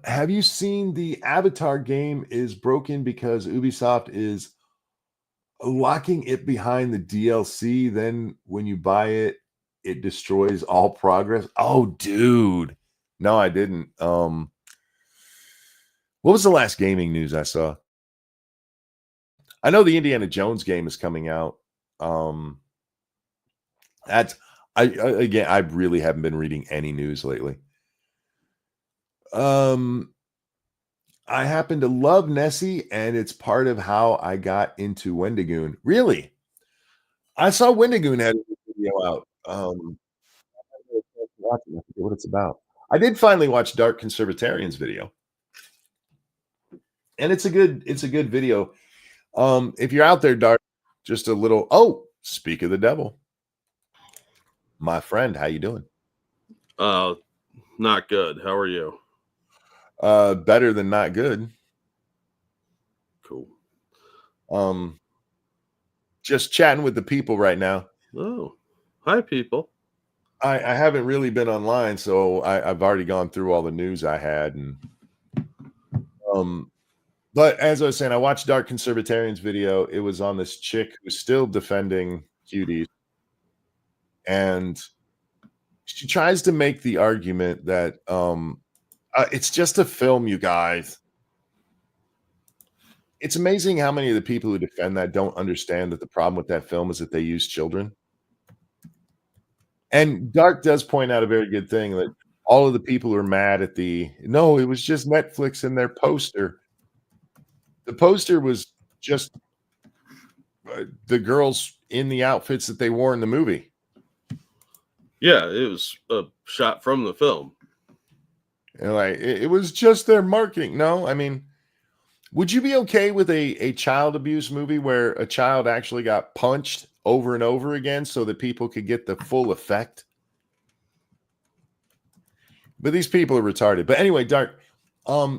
Have you seen the Avatar game is broken because Ubisoft is locking it behind the DLC? Then when you buy it, it destroys all progress. Oh, dude. No, I didn't. What was the last gaming news I saw? I know the Indiana Jones game is coming out. I really haven't been reading any news lately. I happen to love Nessie, and it's part of how I got into Wendigoon. Really? I saw Wendigoon had a video out. I forget what it's about. I did finally watch Dark Conservatarian's video. And it's a good video. If you're out there, Dark, just a little speak of the devil. My friend, how you doing? Not good. How are you? Better than not good. Cool. Just chatting with the people right now. Oh, hi, people. I haven't really been online, so I've already gone through all the news I had, and but as I was saying, I watched Dark Conservatarian's video. It was on this chick who's still defending cuties, and she tries to make the argument that it's just a film, you guys. It's amazing how many of the people who defend that don't understand that the problem with that film is that they use children. And Dark does point out a very good thing, that all of the people who are mad at it was just Netflix and their poster. The poster was just the girls in the outfits that they wore in the movie. Yeah, it was a shot from the film. And like it was just their marketing. No, I mean, would you be okay with a child abuse movie where a child actually got punched over and over again so that people could get the full effect? But these people are retarded. But anyway, Dark,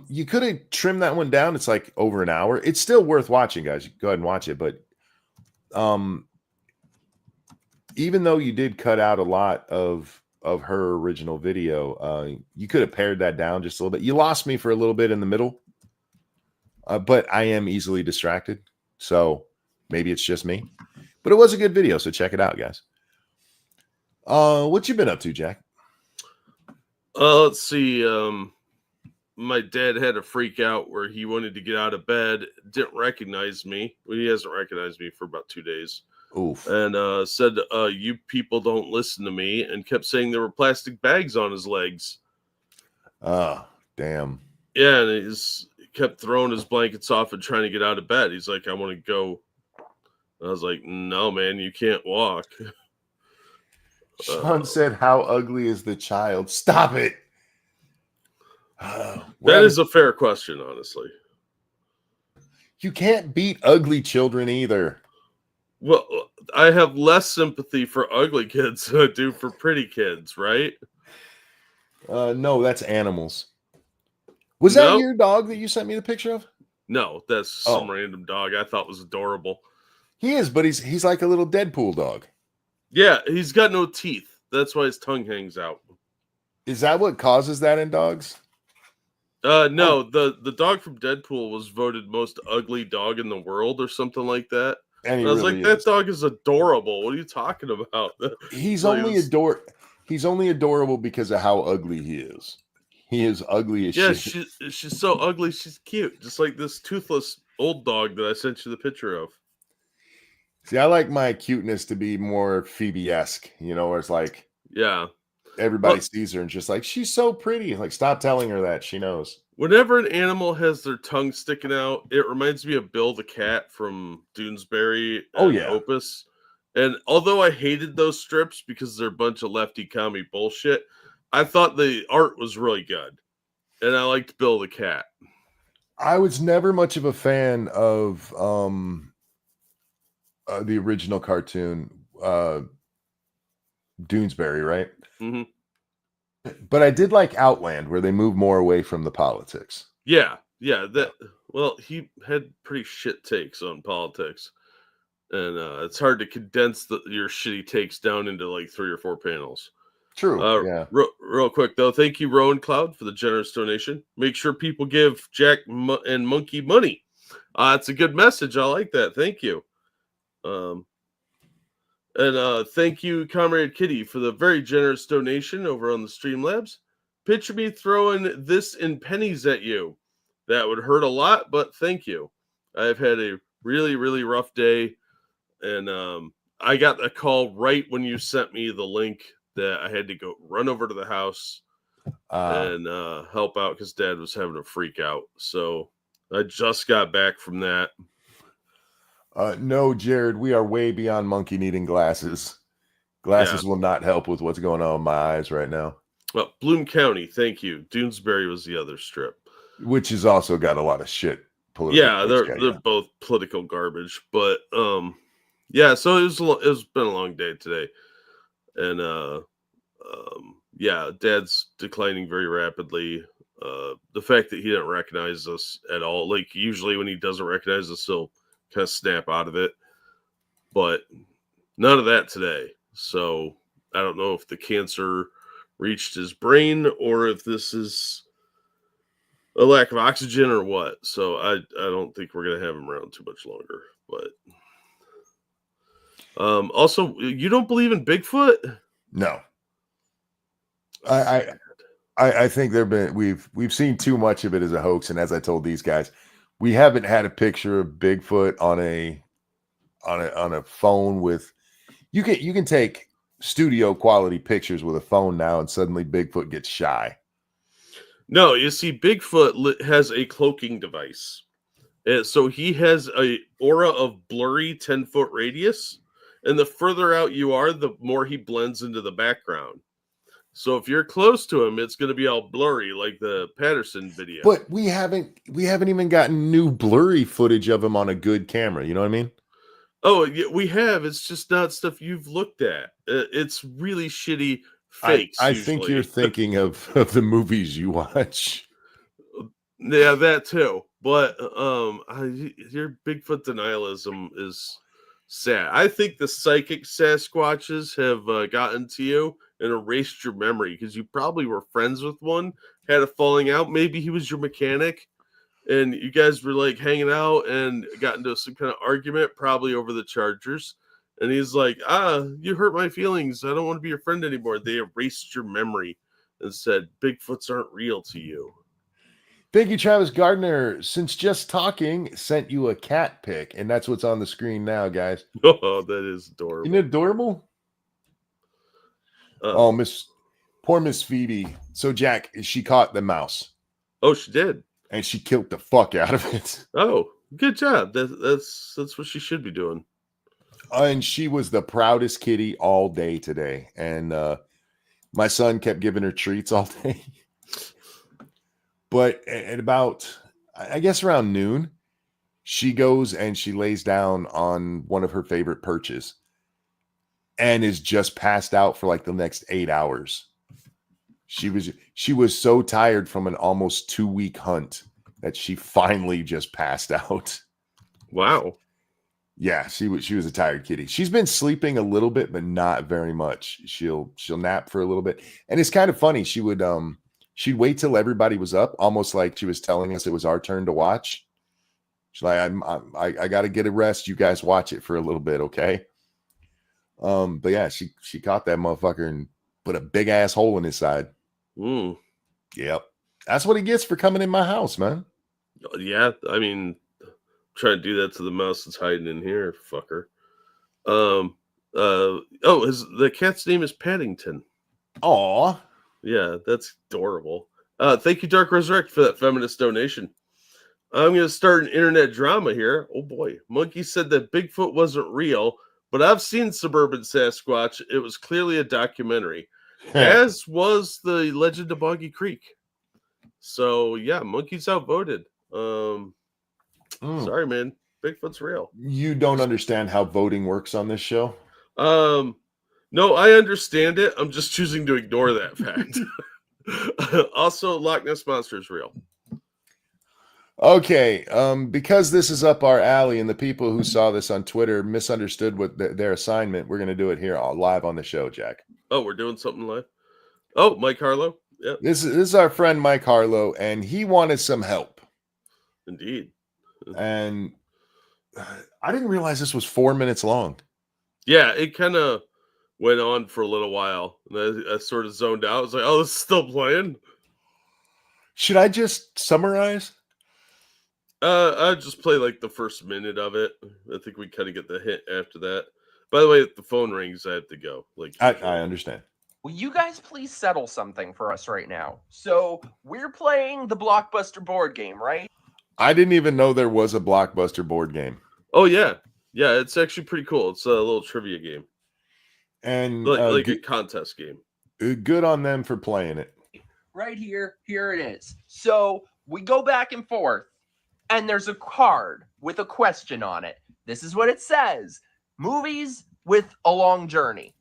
you could have trimmed that one down. It's like over an hour. It's still worth watching, guys. Go ahead and watch it. But even though you did cut out a lot of her original video, you could have pared that down just a little bit. You lost me for a little bit in the middle, but I am easily distracted, so maybe it's just me. But it was a good video, so check it out, guys. What you been up to, Jack? Let's see. My dad had a freak out where he wanted to get out of bed, didn't recognize me. Well, he hasn't recognized me for about 2 days. Oof. And said, you people don't listen to me, and kept saying there were plastic bags on his legs. Oh, damn. Yeah, and he kept throwing his blankets off and trying to get out of bed. He's like, I want to go. I was like, no, man, you can't walk. Sean said, how ugly is the child? Stop it. That is a fair question, honestly. You can't beat ugly children either. Well, I have less sympathy for ugly kids than I do for pretty kids, right? No, that's animals. Was that your dog that you sent me the picture of? No, that's some random dog I thought was adorable. He is, but he's like a little Deadpool dog. Yeah, he's got no teeth. That's why his tongue hangs out. Is that what causes that in dogs? No, the dog from Deadpool was voted most ugly dog in the world or something like that. And I was really like, that dog is adorable. What are you talking about? He's only adorable because of how ugly he is. He is ugly as shit. Yeah, she's so ugly, she's cute. Just like this toothless old dog that I sent you the picture of. See, I like my cuteness to be more Phoebe-esque, where it's like, yeah, everybody sees her and just like, she's so pretty. Like, stop telling her that. She knows. Whenever an animal has their tongue sticking out, it reminds me of Bill the cat from Doonesbury and Opus. And although I hated those strips because they're a bunch of lefty commie bullshit, I thought the art was really good. And I liked Bill the cat. I was never much of a fan of the original cartoon, Doonesbury, right? Mm-hmm. But I did like Outland, where they move more away from the politics. Yeah. Well, he had pretty shit takes on politics. And it's hard to condense your shitty takes down into like 3 or 4 panels. True. Yeah. Real quick, though. Thank you, Rowan Cloud, for the generous donation. Make sure people give Jack and Monkey money. It's a good message. I like that. Thank you. And thank you, Comrade Kitty, for the very generous donation over on the Streamlabs. Picture me throwing this in pennies at you. That would hurt a lot, but thank you. I've had a really, really rough day, and I got a call right when you sent me the link that I had to go run over to the house and help out because Dad was having a freak out. So I just got back from that. No, Jared, we are way beyond monkey needing glasses. Glasses will not help with what's going on in my eyes right now. Well, Bloom County, thank you. Doonesbury was the other strip. Which has also got a lot of shit. Yeah, they're both political garbage. But, yeah, so it's been a long day today. And, yeah, Dad's declining very rapidly. The fact that he didn't recognize us at all, like usually when he doesn't recognize us, he'll kind of snap out of it, but none of that today. So I don't know if the cancer reached his brain or if this is a lack of oxygen or what. So I don't think we're gonna have him around too much longer. But also, you don't believe in Bigfoot? No. I think we've seen too much of it as a hoax, and as I told these guys, we haven't had a picture of Bigfoot on a phone with you can take studio quality pictures with a phone now, and suddenly Bigfoot gets shy. No, you see, Bigfoot has a cloaking device, And so he has a aura of blurry 10-foot radius, and the further out you are, the more he blends into the background. So if you're close to him, it's going to be all blurry, like the Patterson video. But we haven't even gotten new blurry footage of him on a good camera. You know what I mean? Oh, yeah, we have. It's just not stuff you've looked at. It's really shitty fakes. I think you're thinking of the movies you watch. Yeah, that too. But your Bigfoot denialism is sad. I think the psychic Sasquatches have gotten to you and erased your memory because you probably were friends with one, had a falling out. Maybe he was your mechanic, and you guys were like hanging out and got into some kind of argument, probably over the Chargers. And he's like, you hurt my feelings. I don't want to be your friend anymore. They erased your memory and said, Bigfoots aren't real to you. Thank you, Travis Gardner. Since just talking, sent you a cat pic, and that's what's on the screen now, guys. Oh, that is adorable. Isn't it adorable? Oh, poor Miss Phoebe. So, Jack, she caught the mouse. Oh, she did. And she killed the fuck out of it. Oh, good job. That's what she should be doing. And she was the proudest kitty all day today. And my son kept giving her treats all day. But at about, I guess around noon, she goes and she lays down on one of her favorite perches and is just passed out for like the next 8 hours. She was so tired from an almost 2-week hunt that she finally just passed out. Wow. Yeah, she was a tired kitty. She's been sleeping a little bit, but not very much. She'll nap for a little bit. And it's kind of funny. She'd wait till everybody was up, almost like she was telling us it was our turn to watch. She's like, I got to get a rest. You guys watch it for a little bit, okay? But yeah, she caught that motherfucker and put a big ass hole in his side. Yep, that's what he gets for coming in my house, man. Yeah, I mean, trying to do that to the mouse that's hiding in here, fucker. The cat's name is Paddington. Aw. Yeah, that's adorable. Thank you, Dark Resurrect, for that feminist donation. I'm going to start an internet drama here. Oh boy. Monkey said that Bigfoot wasn't real, but I've seen Suburban Sasquatch. It was clearly a documentary, as was the Legend of Boggy Creek. So yeah, Monkey's outvoted. Sorry, man. Bigfoot's real. You don't understand how voting works on this show? No, I understand it. I'm just choosing to ignore that fact. Also, Loch Ness Monster is real. Okay, because this is up our alley and the people who saw this on Twitter misunderstood what their assignment, we're going to do it here live on the show, Jack. Oh, we're doing something live? Oh, Mike Harlow? Yeah. This is our friend Mike Harlow, and he wanted some help. Indeed. And I didn't realize this was 4 minutes long. Yeah, it kind of went on for a little while. And I sort of zoned out. I was like, oh, this is still playing? Should I just summarize? I'll just play like the first minute of it. I think we kind of get the hint after that. By the way, if the phone rings, I have to go. Like I understand. Will you guys please settle something for us right now? So we're playing the Blockbuster board game, right? I didn't even know there was a Blockbuster board game. Oh, yeah. Yeah, it's actually pretty cool. It's a little trivia game. And like a contest game. Good on them for playing it. Right here. Here it is. So we go back and forth, and there's a card with a question on it. This is what it says. Movies with a long journey.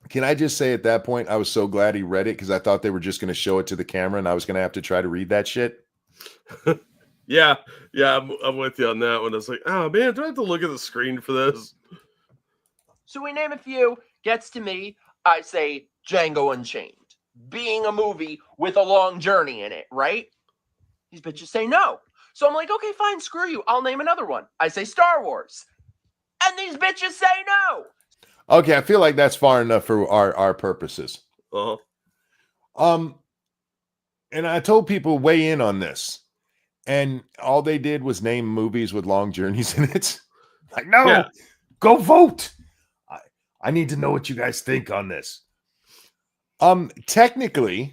Can I just say at that point, I was so glad he read it because I thought they were just going to show it to the camera and I was going to have to try to read that shit. Yeah, I'm with you on that one. I was like, oh man, do I have to look at the screen for this? So we name a few, gets to me, I say Django Unchained, being a movie with a long journey in it, right? These bitches say no. So I'm like, okay, fine, screw you. I'll name another one. I say Star Wars. And these bitches say no. Okay, I feel like that's far enough for our purposes. Uh-huh. And I told people weigh in on this. And all they did was name movies with long journeys in it. Like, no, Yeah. Go vote. I need to know what you guys think on this. Technically,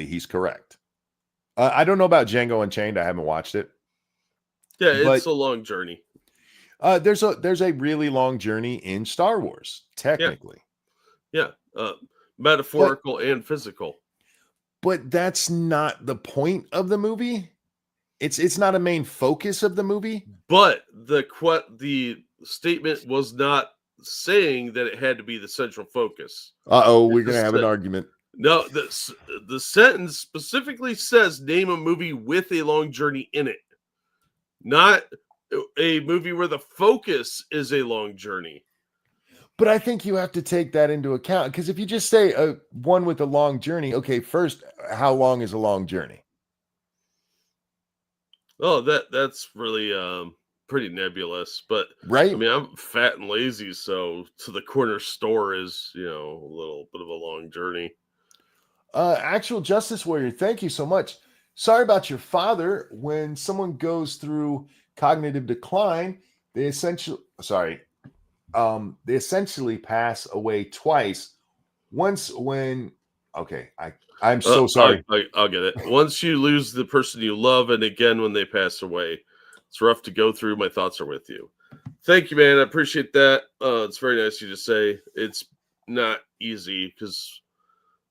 he's correct. I don't know about Django Unchained. I haven't watched it. Yeah, it's But a long journey. there's a really long journey in Star Wars, technically. Yeah, But metaphorical and physical. that's not the point of the movie. It's not a main focus of the movie. But the statement was not saying that it had to be the central focus. We're gonna have an argument. No, the sentence specifically says name a movie with a long journey in it, not a movie where the focus is a long journey. But I think you have to take that into account, because if you just say one with a long journey, okay, first, how long is a long journey? Oh, that's really pretty nebulous. But Right? I mean, I'm fat and lazy, so to the corner store is, a little bit of a long journey. Actual Justice Warrior, thank you so much. Sorry about your father. When someone goes through cognitive decline, they essentially pass away twice. Once when I'm so sorry. I'll get it. Once you lose the person you love, and again when they pass away, it's rough to go through. My thoughts are with you. Thank you, man. I appreciate that. It's very nice of you to say. It's not easy because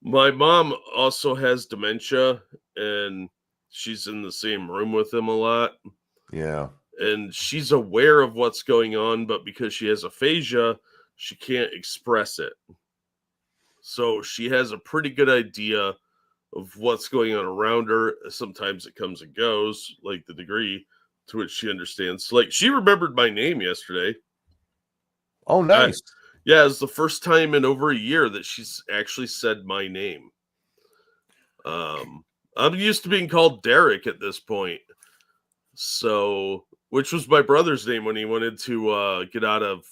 my mom also has dementia, and she's in the same room with him a lot. Yeah. And she's aware of what's going on, but because she has aphasia, she can't express it. So she has a pretty good idea of what's going on around her. Sometimes it comes and goes, like the degree to which she understands. Like, she remembered my name yesterday. Oh, nice. Yeah, it's the first time in over a year that she's actually said my name. I'm used to being called Derek at this point. So, which was my brother's name when he wanted to get out of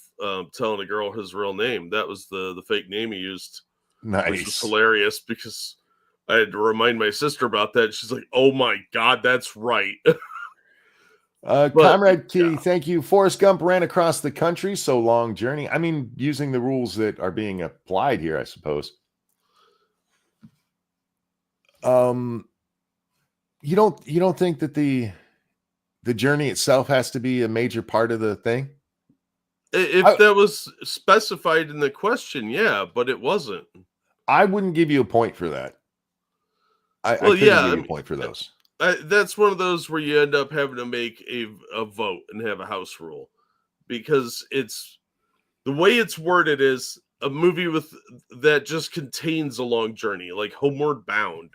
telling a girl his real name. That was the fake name he used. Nice. Which was hilarious because I had to remind my sister about that. She's like, "Oh my God, that's right." Comrade Kitty, thank you. Forrest Gump ran across the country, so long journey. I mean, using the rules that are being applied here, I suppose. You don't think that the journey itself has to be a major part of the thing? If that was specified in the question, yeah, but it wasn't. I wouldn't give you a point for that. I couldn't give you a point for those. That's one of those where you end up having to make a vote and have a house rule, because it's the way it's worded is a movie that just contains a long journey, like Homeward Bound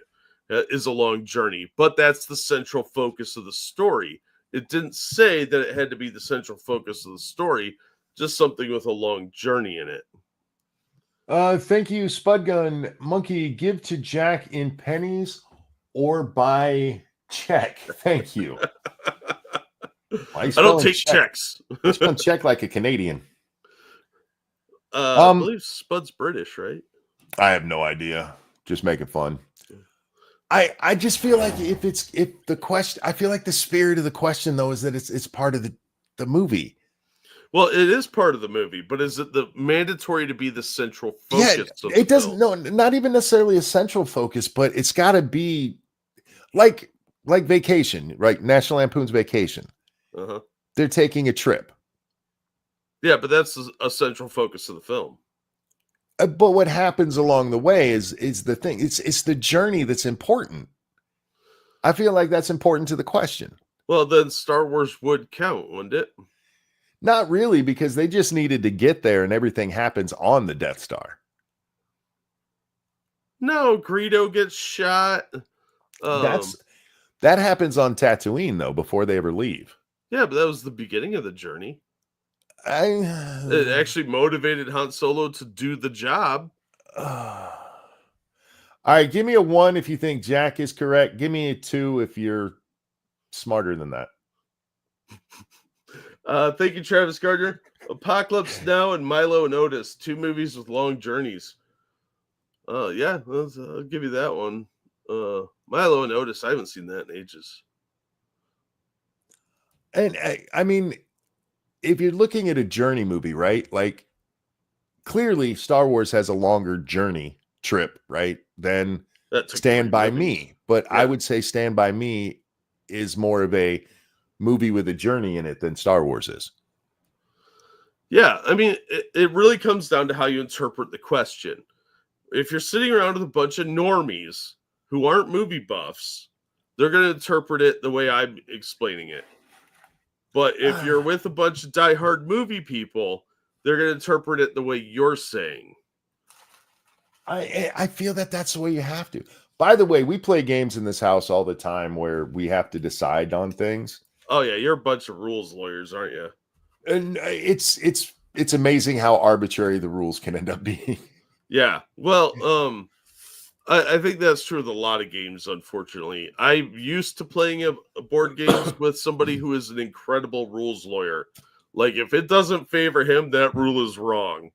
is a long journey, but that's the central focus of the story. It didn't say that it had to be the central focus of the story, just something with a long journey in it. Thank you, Spudgun Monkey. Give to Jack in pennies or by check. Thank you. I don't take checks. I spell check like a Canadian. I believe Spud's British, right? I have no idea. Just making fun. I just feel like if the question, I feel like the spirit of the question though is that it's part of the movie. Well, it is part of the movie, but is it mandatory to be the central focus? Yeah, it doesn't. No, not even necessarily a central focus, but it's got to be like Vacation, right? National Lampoon's Vacation. Uh-huh. They're taking a trip. Yeah, but that's a central focus of the film. But what happens along the way is the thing. It's the journey that's important. I feel like that's important to the question. Well, then Star Wars would count, wouldn't it? Not really, because they just needed to get there and everything happens on the Death Star. No, Greedo gets shot. That happens on Tatooine, though, before they ever leave. Yeah, but that was the beginning of the journey. It actually motivated Han Solo to do the job. All right, give me a 1 if you think Jack is correct. Give me a 2 if you're smarter than that. Thank you, Travis Gardner. Apocalypse Now and Milo and Otis, 2 movies with long journeys. Yeah, I'll give you that one. Milo and Otis, I haven't seen that in ages. And I mean, if you're looking at a journey movie, right? Like, clearly Star Wars has a longer journey trip, right? Than Stand By Me. But yeah. I would say Stand By Me is more of a movie with a journey in it than Star Wars is. Yeah, I mean, it really comes down to how you interpret the question. If you're sitting around with a bunch of normies who aren't movie buffs, they're going to interpret it the way I'm explaining it. But if you're with a bunch of diehard movie people, they're going to interpret it the way you're saying. I feel that that's the way you have to. By the way, we play games in this house all the time where we have to decide on things. Oh yeah, you're a bunch of rules lawyers, aren't you? And it's amazing how arbitrary the rules can end up being. Yeah. Well, I think that's true with a lot of games, unfortunately. I'm used to playing a board games with somebody who is an incredible rules lawyer. Like, if it doesn't favor him, that rule is wrong.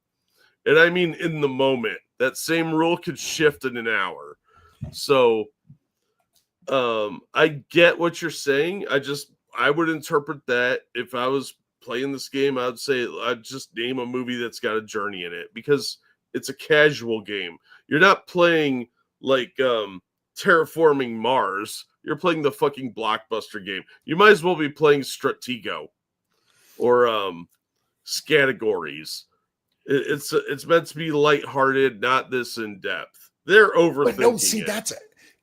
And I mean, in the moment, that same rule could shift in an hour. So, I get what you're saying. I would interpret that if I was playing this game, I'd say I'd just name a movie that's got a journey in it, because it's a casual game. You're not playing like Terraforming Mars. You're playing the fucking blockbuster game. You might as well be playing Stratego or Scattergories. It's meant to be lighthearted, not this in depth. They're overthinking. But no, see, that's,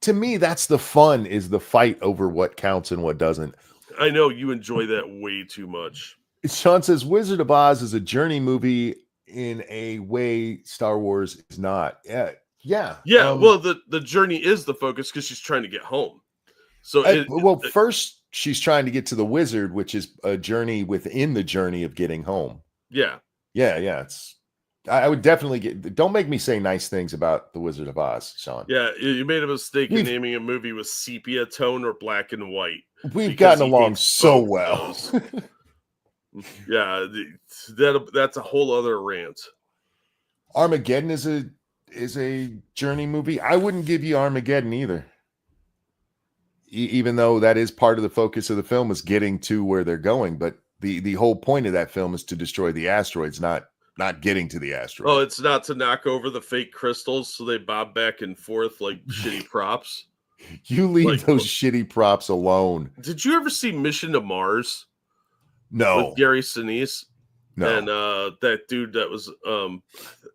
to me, that's the fun, is the fight over what counts and what doesn't. I know you enjoy that way too much. Sean says Wizard of Oz is a journey movie in a way Star Wars is not. Yeah. Well, the journey is the focus because she's trying to get home. So first she's trying to get to the wizard, which is a journey within the journey of getting home. Yeah. I would definitely don't make me say nice things about the Wizard of Oz, Sean. Yeah, you made a mistake in naming a movie with sepia tone or black and white. We've gotten along so well. Yeah, that's a whole other rant. Armageddon is a journey movie. I wouldn't give you Armageddon either. Even though that is part of the focus of the film, is getting to where they're going, but the whole point of that film is to destroy the asteroids, not getting to the asteroid. Oh, it's not to knock over the fake crystals so they bob back and forth like shitty props. You leave those shitty props alone. Did you ever see Mission to Mars? No. With Gary Sinise? No. And that dude that was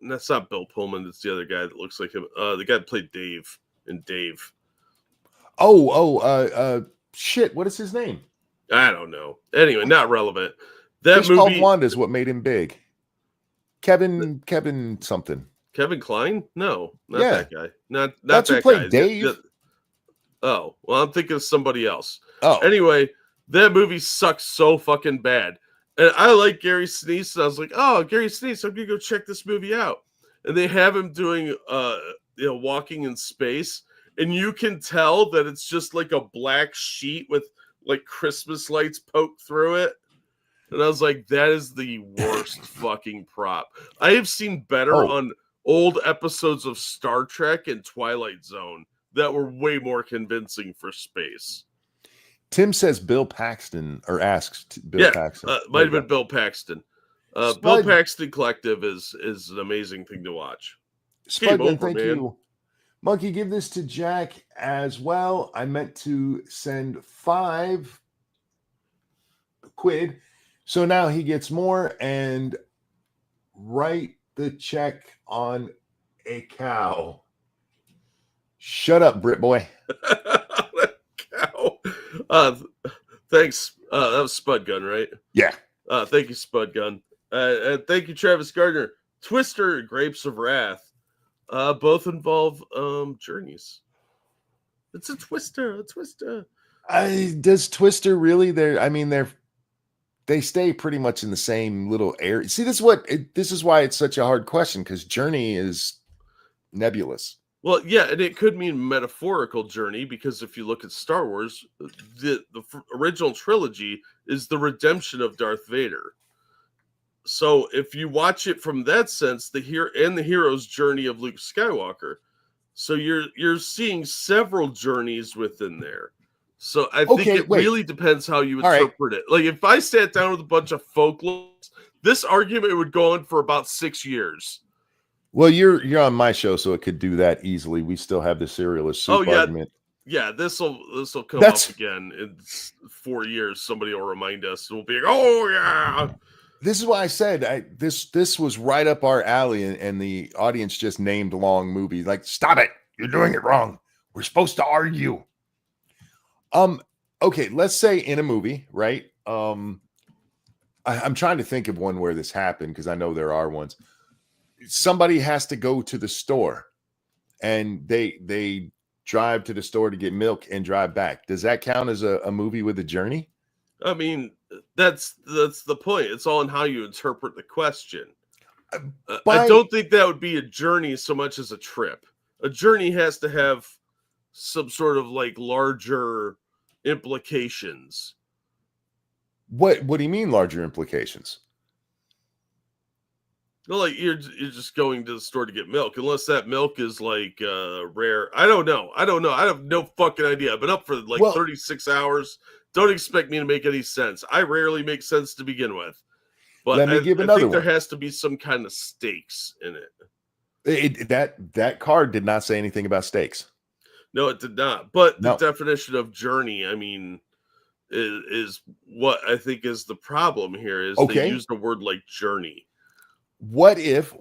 that's not Bill Pullman, it's the other guy that looks like him. The guy that played Dave in Dave. Shit, what is his name? I don't know. Anyway, not relevant. That Fish movie Called Wanda is what made him big. Kevin something. Kevin Kline? No, not that guy. Not that's that who played guy. Dave. Oh, well, I'm thinking of somebody else. Oh, anyway, that movie sucks so fucking bad. And I like Gary Sinise. And I was like, oh, Gary Sinise, I'm gonna go check this movie out. And they have him doing walking in space, and you can tell that it's just like a black sheet with like Christmas lights poked through it. And I was like, that is the worst fucking prop. I have seen better on old episodes of Star Trek and Twilight Zone that were way more convincing for space. Tim says Bill Paxton, or asks Bill Paxton. Might have been Bill Paxton. Bill Paxton Collective is an amazing thing to watch. Spudman, thank you. Monkey, give this to Jack as well. I meant to send 5 quid. So now he gets more, and write the check on a cow. Shut up, Brit boy. Cow. Thanks. That was Spud Gun, right? Yeah. Thank you, Spud Gun. And thank you, Travis Gardner. Twister, Grapes of Wrath. Both involve journeys. It's a Twister. Does Twister really? They stay pretty much in the same little area. See, this is why it's such a hard question, because journey is nebulous. Well, yeah, and it could mean metaphorical journey, because if you look at Star Wars, the original trilogy is the redemption of Darth Vader. So if you watch it from that sense, the hero's journey of Luke Skywalker. So you're seeing several journeys within there. So I think it really depends how you interpret it. Like, if I sat down with a bunch of folklorists, this argument would go on for about 6 years. Well, you're on my show, so it could do that easily. We still have the serialist soup argument. yeah, this will come That's- up again in 4 years. Somebody will remind us. We'll be like, oh yeah. This is why I said this was right up our alley, and the audience just named long movies. Like, stop it! You're doing it wrong. We're supposed to argue. Okay, let's say in a movie, right? I'm trying to think of one where this happened because I know there are ones. Somebody has to go to the store, and they drive to the store to get milk and drive back. Does that count as a movie with a journey? I mean, that's the point. It's all in how you interpret the question. I don't think that would be a journey so much as a trip. A journey has to have some sort of like larger implications. What do you mean larger implications? No, like you're just going to the store to get milk, unless that milk is like rare. I don't know. I have no fucking idea. I've been up for like 36 hours. Don't expect me to make any sense. I rarely make sense to begin with. But Let me give another I think one. there has to be some kind of stakes in it. That card did not say anything about stakes. No, it did not. But No. the definition of journey, I mean, is what I think is the problem here. Is they use the word like journey. What if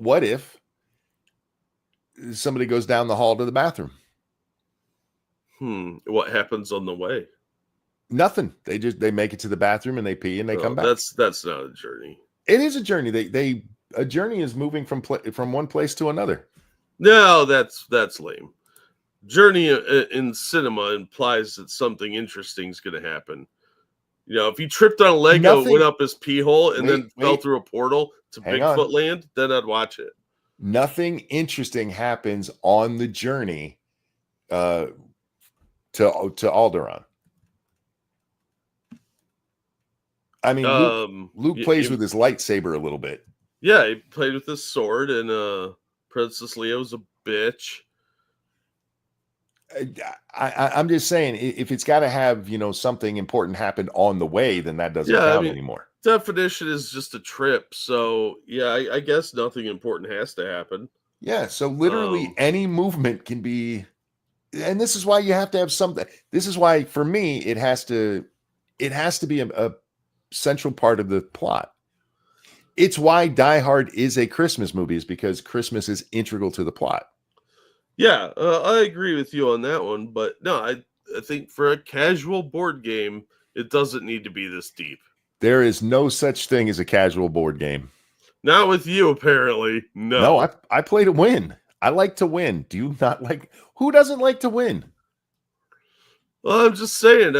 somebody goes down the hall to the bathroom? What happens on the way? Nothing. They make it to the bathroom and they pee and they come back. That's not a journey. It is a journey. A journey is moving from one place to another. No, that's lame. Journey in cinema implies that something interesting is going to happen. You know, if he tripped on a Lego, went up his pee hole, and then fell through a portal to Bigfoot land, then I'd watch it. Nothing interesting happens on the journey to Alderaan. I mean, Luke plays with his lightsaber a little bit. Yeah, he played with his sword, and Princess Leo's a bitch. I'm just saying, if it's got to have something important happen on the way, then that doesn't count anymore. Definition is just a trip, so yeah, I guess nothing important has to happen. Yeah, so literally any movement can be, and this is why you have to have something. This is why, for me, it has to be a central part of the plot. It's why Die Hard is a Christmas movie, is because Christmas is integral to the plot. Yeah, I agree with you on that one, but no, I think for a casual board game, it doesn't need to be this deep. There is no such thing as a casual board game. Not with you, apparently. No, I play to win. I like to win. Do you not like? Who doesn't like to win? Well, I'm just saying,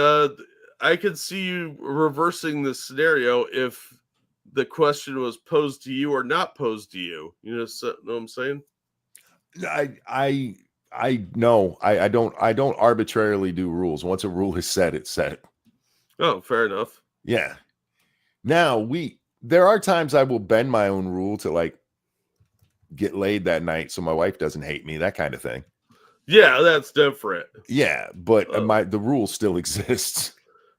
I could see you reversing this scenario if the question was posed to you or not posed to you. You know what I'm saying? I know. I don't arbitrarily do rules. Once a rule is set, it's set. Oh, fair enough. Yeah. Now there are times I will bend my own rule to like get laid that night so my wife doesn't hate me, that kind of thing. Yeah, that's different. Yeah, but the rule still exists.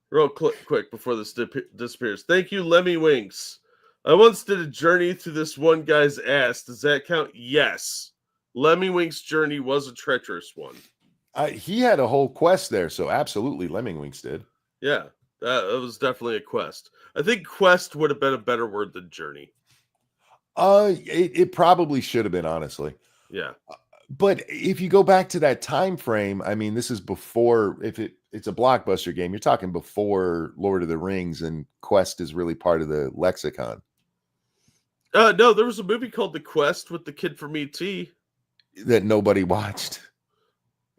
Real quick before this disappears. Thank you, Lemmy Winks. I once did a journey through this one guy's ass. Does that count? Yes. Lemmy Winks' journey was a treacherous one. He had a whole quest there, so absolutely Lemmy Winks did. Yeah, that was definitely a quest. I think quest would have been a better word than journey. It probably should have been, honestly. Yeah. But if you go back to that time frame, I mean, this is before, if it's a blockbuster game, you're talking before Lord of the Rings, and quest is really part of the lexicon. No, there was a movie called The Quest with the kid from E.T. that nobody watched.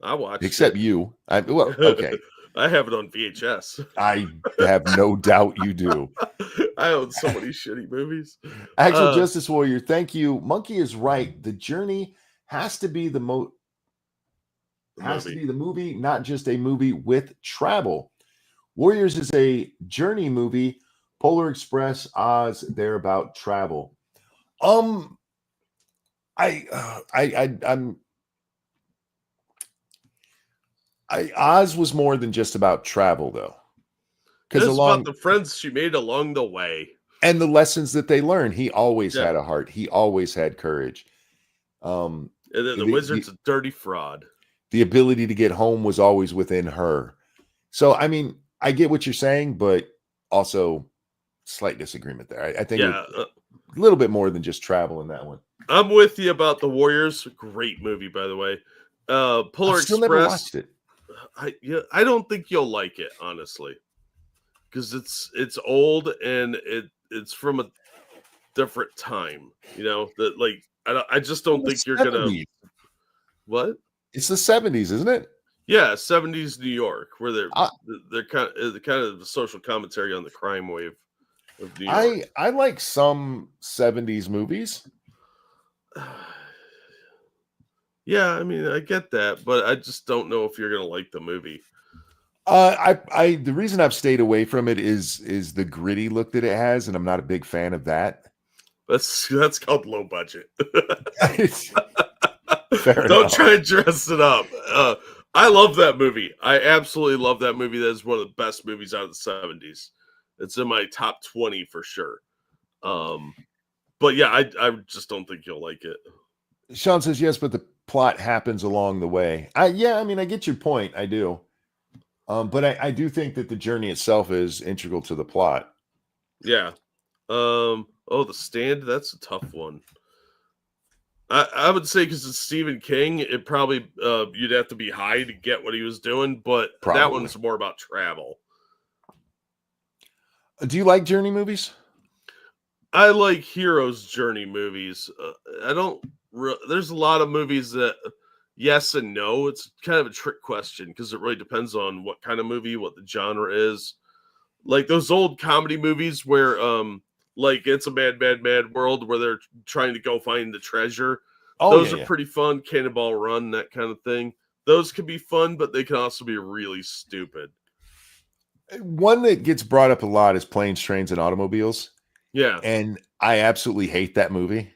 I watched except it. You. Okay. I have it on VHS. I have no doubt you do. I own so many shitty movies. Actual Justice Warrior, thank you. Monkey is right. The journey has to be the movie, not just a movie with travel. Warriors is a journey movie. Polar Express, Oz, they're about travel. Oz was more than just about travel, though. Because about the friends she made along the way. And the lessons that they learned. He always had a heart. He always had courage. And then the wizard's a dirty fraud. the ability to get home was always within her. So, I mean, I get what you're saying, but also slight disagreement there. I think Yeah, a little bit more than just travel in that one. I'm with you about The Warriors. Great movie, by the way. Polar I've still Express. never watched it. I don't think you'll like it, honestly, because it's old and it's from a different time. You know that like I just don't think you're gonna. 70s. What? It's the 70s, isn't it? Yeah, 70s New York, where I- they're kind of the social commentary on the crime wave of New York. I like some 70s movies. Yeah, I mean, I get that, but I just don't know if you're gonna like the movie. The reason I've stayed away from it is the gritty look that it has, and I'm not a big fan of that. That's called low budget. Fair Don't enough. try and dress it up. I love that movie. I absolutely love that movie. That is one of the best movies out of the 70s. It's in my top 20 for sure. But yeah, I just don't think you'll like it. Sean says yes, but the plot happens along the way. I mean, I get your point. I do. But I do think that the journey itself is integral to the plot. Yeah. The Stand, that's a tough one. I would say because it's Stephen King, it probably you'd have to be high to get what he was doing, but that Probably. one's more about travel. Do you like journey movies? I like hero's journey movies. There's a lot of movies that yes and no. It's kind of a trick question because it really depends on what kind of movie, what the genre is. Like those old comedy movies where like It's a Mad, Mad, Mad World, where they're trying to go find the treasure. Those are pretty fun. Cannonball Run, that kind of thing. Those can be fun, but they can also be really stupid. One that gets brought up a lot is Planes, Trains, and Automobiles. Yeah. And I absolutely hate that movie.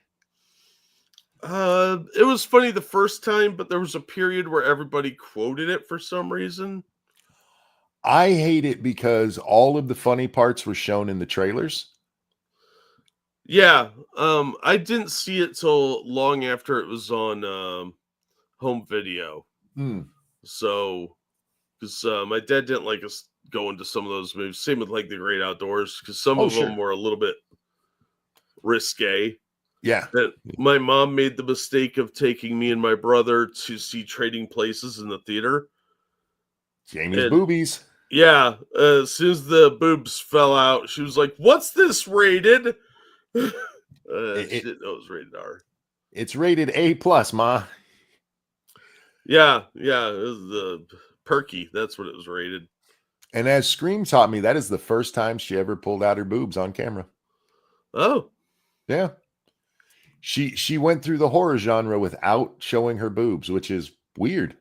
It was funny the first time, but there was a period where everybody quoted it for some reason. I hate it because all of the funny parts were shown in the trailers. Yeah, I didn't see it till long after it was on home video. So, because my dad didn't like us going to some of those movies. Same with like The Great Outdoors, because some of them were a little bit risque. Yeah. And my mom made the mistake of taking me and my brother to see Trading Places in the theater. Jamie's boobies. Yeah, as soon as the boobs fell out, she was like, "What's this rated?" She didn't know it was rated R. It's rated A+, Ma. Yeah, it was the Perky. That's what it was rated. And as Scream taught me, that is the first time she ever pulled out her boobs on camera. Oh, yeah. She went through the horror genre without showing her boobs, which is weird.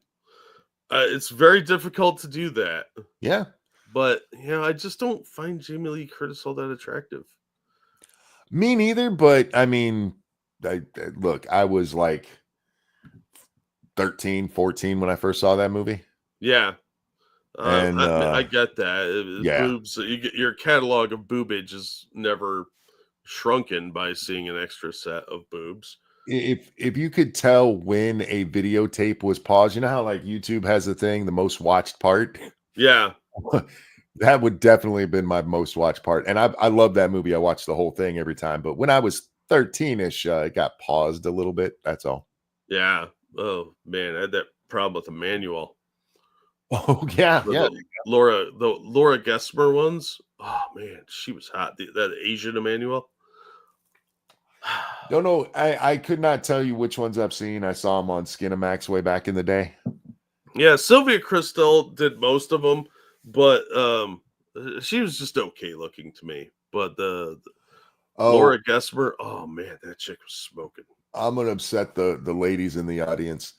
It's very difficult to do that. Yeah. But, I just don't find Jamie Lee Curtis all that attractive. Me neither, but I mean, look, I was like 13, 14 when I first saw that movie. Yeah. And I get that. Yeah. Boobs, your catalog of boobage is never shrunken by seeing an extra set of boobs. If you could tell when a videotape was paused, you know how like YouTube has a thing, the most watched part? Yeah. That would definitely have been my most watched part. And I love that movie. I watched the whole thing every time. But when I was 13-ish, it got paused a little bit. That's all. Yeah. Oh, man. I had that problem with Emmanuel. Oh, yeah. The Laura Gessmer ones. Oh, man. She was hot. That Asian Emmanuel. Don't know. I could not tell you which ones I've seen. I saw them on Skinamax way back in the day. Yeah, Sylvia Kristel did most of them, but she was just okay looking to me. But Laura Gessmer, oh man, that chick was smoking. I'm gonna upset the ladies in the audience.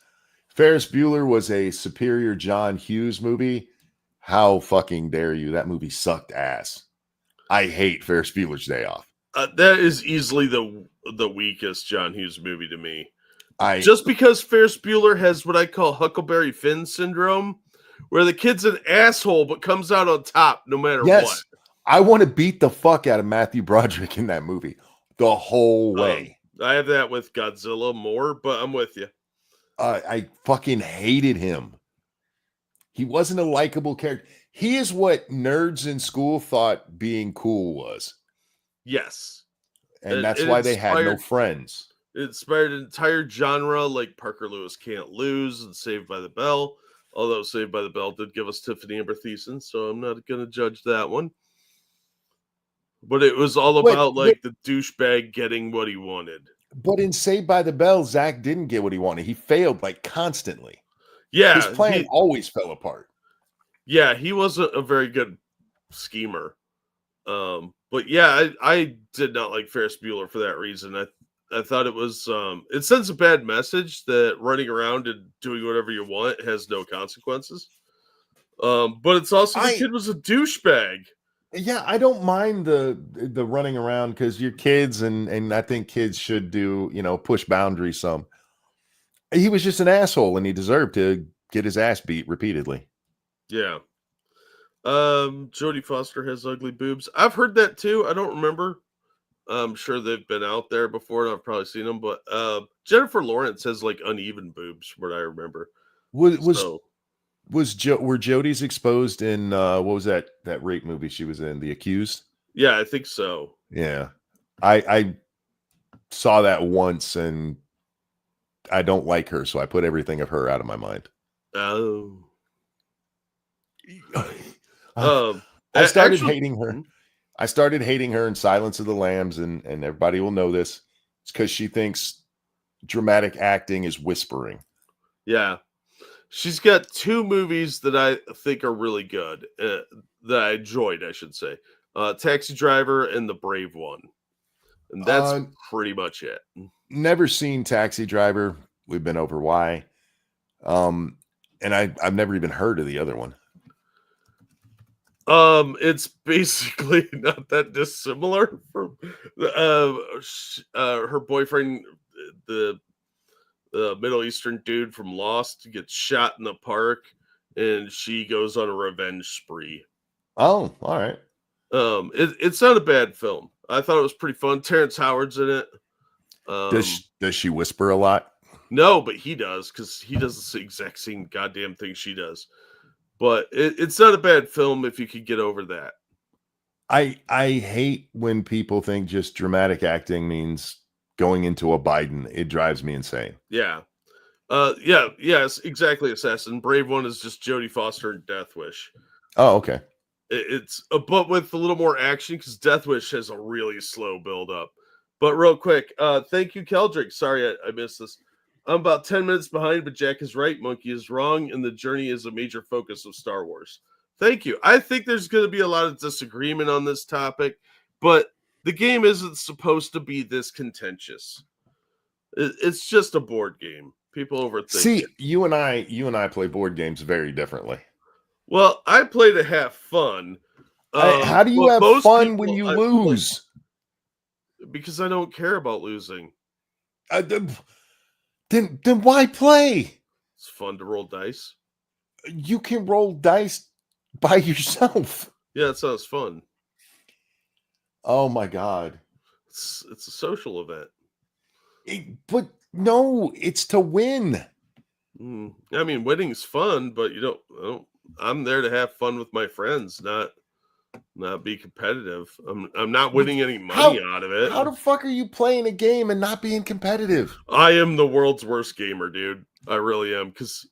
Ferris Bueller was a superior John Hughes movie. How fucking dare you? That movie sucked ass. I hate Ferris Bueller's Day Off. That is easily the weakest John Hughes movie to me. Just because Ferris Bueller has what I call Huckleberry Finn syndrome, where the kid's an asshole but comes out on top no matter what. I want to beat the fuck out of Matthew Broderick in that movie the whole way. I have that with Godzilla more, but I'm with you. I fucking hated him. He wasn't a likable character. He is what nerds in school thought being cool was. Yes. And that's why they had no friends. It inspired an entire genre like Parker Lewis Can't Lose and Saved by the Bell. Although Saved by the Bell did give us Tiffany Amber Thiessen, so I'm not going to judge that one. But it was all about the douchebag getting what he wanted. But in Saved by the Bell, Zach didn't get what he wanted. He failed constantly. Yeah. His plan always fell apart. Yeah, he wasn't a very good schemer. But yeah, I did not like Ferris Bueller for that reason. I thought it was it sends a bad message that running around and doing whatever you want has no consequences. But it's also the kid was a douchebag. Yeah, I don't mind the running around because you're kids and I think kids should do, push boundaries some. He was just an asshole and he deserved to get his ass beat repeatedly. Yeah. Jodie Foster has ugly boobs. I've heard that too. I don't remember. I'm sure they've been out there before and I've probably seen them, but Jennifer Lawrence has uneven boobs, from what I remember. Were Jodie's exposed in what was that rape movie she was in, The Accused? Yeah, I think so. Yeah. I saw that once and I don't like her, so I put everything of her out of my mind. Oh. I started hating her. I started hating her in Silence of the Lambs, and everybody will know this. It's because she thinks dramatic acting is whispering. Yeah. She's got 2 movies that I think are really good, that I enjoyed, I should say. Taxi Driver and The Brave One. And that's pretty much it. Never seen Taxi Driver. We've been over why. And I've never even heard of the other one. It's basically not that dissimilar from her boyfriend, the Middle Eastern dude from Lost, gets shot in the park, and she goes on a revenge spree. Oh, all right. It's not a bad film. I thought it was pretty fun. Terrence Howard's in it. Does she whisper a lot? No, but he does, because he does the exact same goddamn thing she does. But it's not a bad film if you could get over that. I hate when people think just dramatic acting means going into a Biden. It drives me insane. Yeah. Yes, exactly, Assassin. Brave One is just Jodie Foster and Death Wish. Oh, okay. It's but with a little more action, because Death Wish has a really slow build up. But real quick, thank you, Keldrick. Sorry I missed this. I'm about 10 minutes behind, but Jack is right. Monkey is wrong, and the journey is a major focus of Star Wars. Thank you. I think there's going to be a lot of disagreement on this topic, but the game isn't supposed to be this contentious. It's just a board game. People overthink. See, you and I play board games very differently. Well, I play to have fun. How do you have fun when you lose? Because I don't care about losing. Then why play? It's fun to roll dice. You can roll dice by yourself. Yeah, that sounds fun. Oh my God. It's a social event. But no, it's to win. I mean, winning's fun, but I'm there to have fun with my friends, not be competitive. I'm not winning any money out of it. How the fuck are you playing a game and not being competitive? I am the world's worst gamer, dude. I really am. Because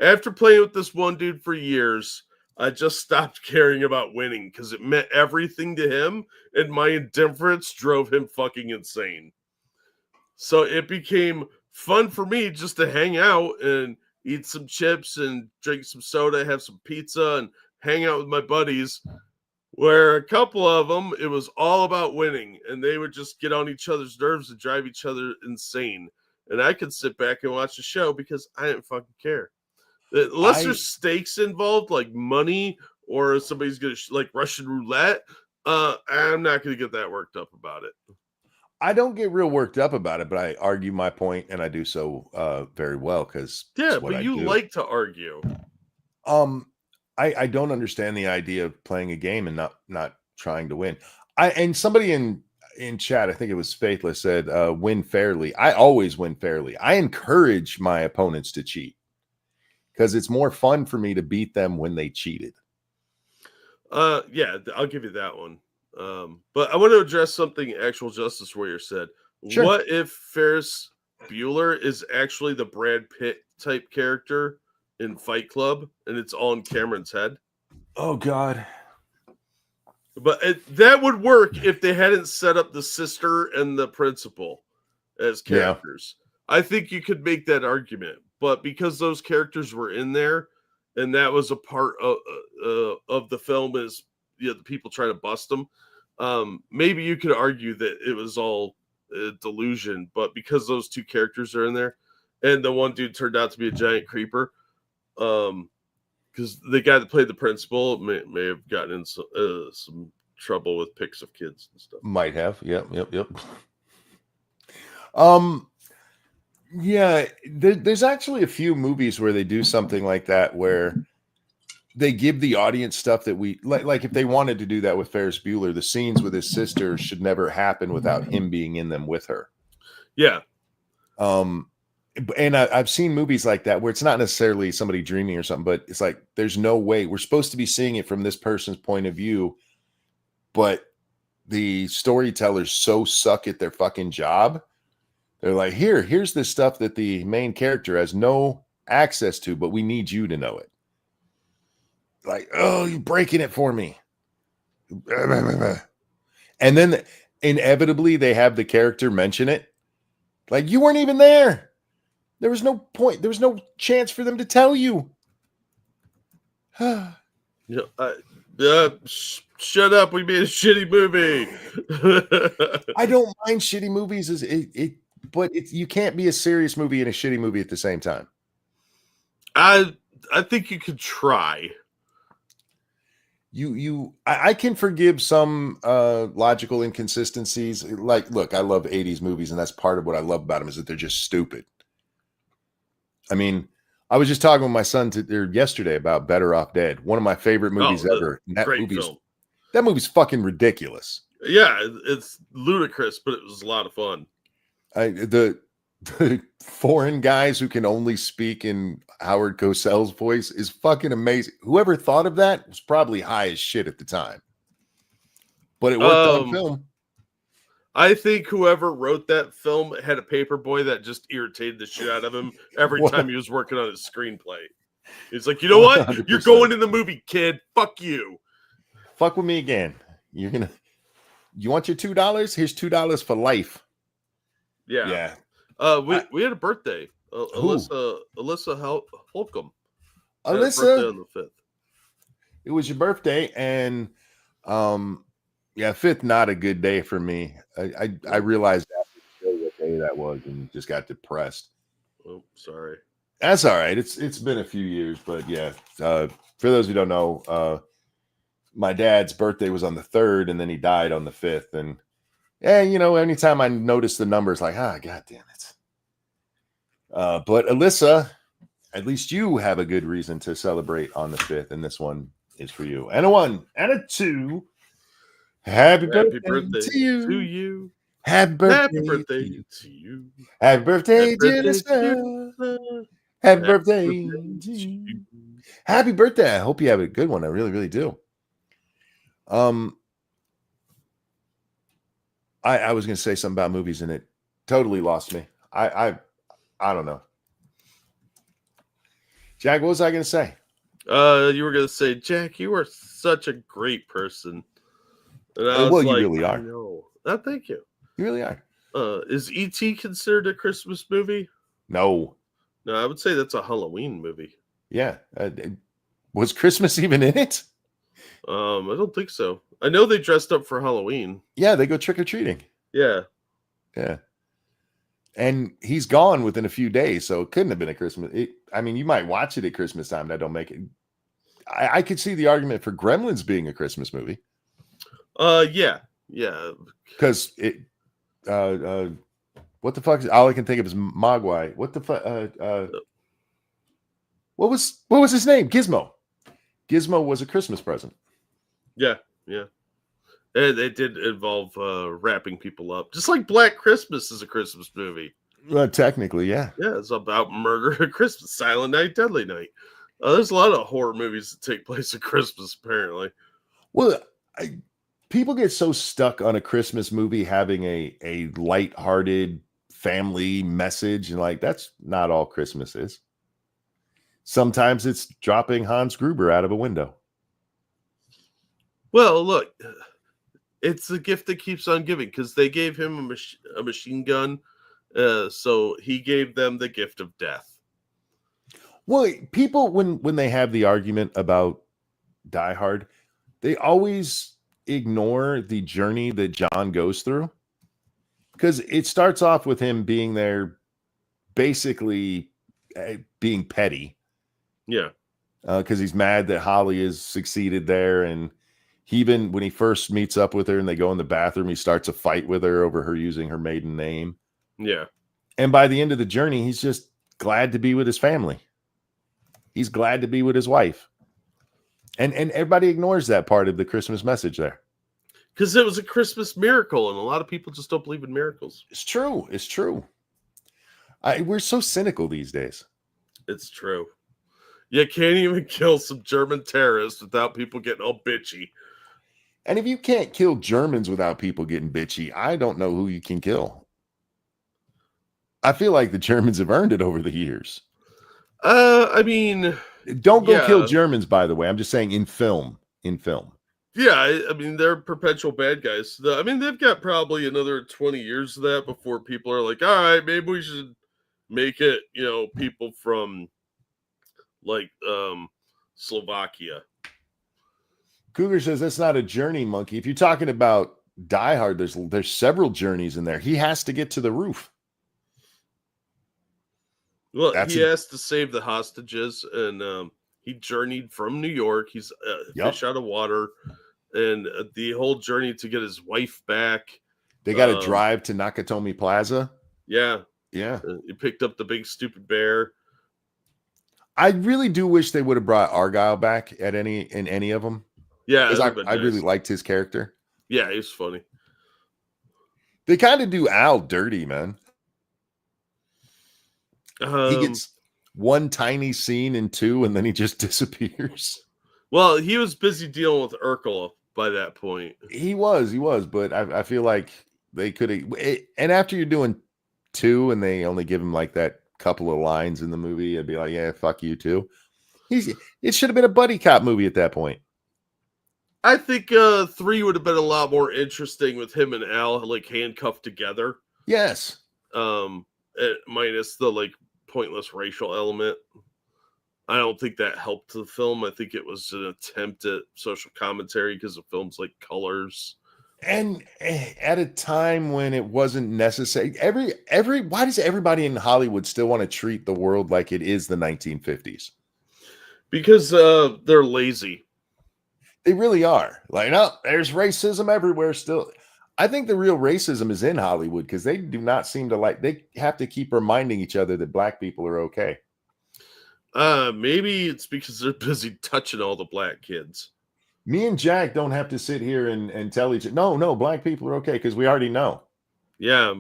after playing with this one dude for years, I just stopped caring about winning because it meant everything to him, and my indifference drove him fucking insane. So it became fun for me just to hang out and eat some chips and drink some soda, have some pizza, and hang out with my buddies. Where a couple of them, it was all about winning, and they would just get on each other's nerves and drive each other insane. And I could sit back and watch the show because I didn't fucking care. Unless there's stakes involved, like money, or somebody's going to, like Russian roulette, I'm not going to get that worked up about it. I don't get real worked up about it, but I argue my point, and I do so very well because but you like to argue. I don't understand the idea of playing a game and not trying to win. And somebody in in chat, I think it was Faithless said, win fairly. I always win fairly. I encourage my opponents to cheat because it's more fun for me to beat them when they cheated. Yeah, I'll give you that one. But I want to address something Actual Justice Warrior said. Sure. What if Ferris Bueller is actually the Brad Pitt type character in Fight Club and it's all in Cameron's head? Oh, God. But that would work if they hadn't set up the sister and the principal as characters. Yeah. I think you could make that argument. But because those characters were in there and that was a part of the film is the people trying to bust them, maybe you could argue that it was all a delusion. But because those two characters are in there and the one dude turned out to be a giant creeper, because the guy that played the principal may have gotten in some trouble with pics of kids and stuff. Might have. Yep. Yeah, there's actually a few movies where they do something like that, where they give the audience stuff that we like. If they wanted to do that with Ferris Bueller, the scenes with his sister should never happen without him being in them with her. Yeah. And I've seen movies like that where it's not necessarily somebody dreaming or something, but it's like, there's no way we're supposed to be seeing it from this person's point of view, but the storytellers so suck at their fucking job. They're like, here's this stuff that the main character has no access to, but we need you to know it. Like, oh, you're breaking it for me. And then inevitably they have the character mention it. Like, you weren't even there. There was no point. There was no chance for them to tell you. Shut up. We made a shitty movie. I don't mind shitty movies, but you can't be a serious movie and a shitty movie at the same time. I think you could try. I can forgive some logical inconsistencies. Like, look, I love 80s movies, and that's part of what I love about them is that they're just stupid. I mean, I was just talking with my son yesterday about Better Off Dead, one of my favorite movies ever. And that movie's fucking ridiculous. Yeah, it's ludicrous, but it was a lot of fun. The foreign guys who can only speak in Howard Cosell's voice is fucking amazing. Whoever thought of that was probably high as shit at the time, but it worked on film. I think whoever wrote that film had a paper boy that just irritated the shit out of him every time he was working on his screenplay. He's like, you know what? 100%. You're going in the movie, kid. Fuck you. Fuck with me again. You want your $2? Here's $2 for life. Yeah. We had a birthday. Alyssa Holcomb. Alyssa, on the 5th. It was your birthday, and 5th, not a good day for me. I realized after what day that was and just got depressed. Oh, sorry. That's all right. It's been a few years, but yeah. For those who don't know, my dad's birthday was on the 3rd, and then he died on the 5th. And anytime I notice the numbers, like, God damn it. But Alyssa, at least you have a good reason to celebrate on the 5th, and this one is for you. And a 1 and a 2. Happy birthday to you. Happy birthday to you. Happy birthday, dear son. Happy birthday to you. Happy birthday. I hope you have a good one. I really, really do. I was going to say something about movies, and it totally lost me. I don't know. Jack, what was I going to say? You were going to say, Jack, you are such a great person. And well, you really are. No, thank you. You really are. Is E.T. considered a Christmas movie? No, I would say that's a Halloween movie. Yeah. Was Christmas even in it? I don't think so. I know they dressed up for Halloween. Yeah, they go trick-or-treating. Yeah. And he's gone within a few days, so it couldn't have been a Christmas. You might watch it at Christmas time. That don't make it. I could see the argument for Gremlins being a Christmas movie. Yeah. Because it, what the fuck is all I can think of is Mogwai. What the fuck? What was his name? Gizmo. Gizmo was a Christmas present. Yeah. And it did involve wrapping people up, just like Black Christmas is a Christmas movie. Technically, yeah. Yeah, it's about murder at Christmas, Silent Night, Deadly Night. There's a lot of horror movies that take place at Christmas, apparently. Well, people get so stuck on a Christmas movie having a lighthearted family message, and like that's not all Christmas is. Sometimes it's dropping Hans Gruber out of a window. Well, look, it's the gift that keeps on giving, because they gave him a machine gun, so he gave them the gift of death. Well, people when they have the argument about Die Hard, they always ignore the journey that John goes through, because it starts off with him being there, basically being petty. Yeah, because he's mad that Holly has succeeded there, and even when he first meets up with her and they go in the bathroom, he starts a fight with her over her using her maiden name. Yeah. And by the end of the journey, he's just glad to be with his family. He's glad to be with his wife. And everybody ignores that part of the Christmas message there. Because it was a Christmas miracle, and a lot of people just don't believe in miracles. It's true. It's true. We're so cynical these days. It's true. You can't even kill some German terrorists without people getting all bitchy. And if you can't kill Germans without people getting bitchy, I don't know who you can kill. I feel like the Germans have earned it over the years. I mean, don't go kill Germans, by the way. I'm just saying in film. Yeah, I mean, they're perpetual bad guys. I mean, they've got probably another 20 years of that before people are like, all right, maybe we should make it, people from like Slovakia. Cougar says that's not a journey, Monkey. If you're talking about Die Hard, there's several journeys in there. He has to get to the roof. Well, he has to save the hostages, and he journeyed from New York. He's fish out of water, and the whole journey to get his wife back. They got to drive to Nakatomi Plaza. Yeah. He picked up the big stupid bear. I really do wish they would have brought Argyle back in any of them. Yeah, because I really liked his character. Yeah, he was funny. They kind of do Al dirty, man. He gets one tiny scene in 2, and then he just disappears. Well, he was busy dealing with Urkel by that point. He was, but I feel like they could have. And after you're doing 2, and they only give him like that couple of lines in the movie, I'd be like, yeah, fuck you too. It should have been a buddy cop movie at that point. I think 3 would have been a lot more interesting with him and Al like handcuffed together. Yes. Minus the like pointless racial element. I don't think that helped the film. I think it was an attempt at social commentary because of films like Colors. And at a time when it wasn't necessary, why does everybody in Hollywood still want to treat the world like it is the 1950s? Because they're lazy. They really are. Like, no, there's racism everywhere still. I think the real racism is in Hollywood because they do not seem to like, they have to keep reminding each other that black people are okay. Maybe it's because they're busy touching all the black kids. Me and Jack don't have to sit here and tell each other, no, black people are okay because we already know. Yeah,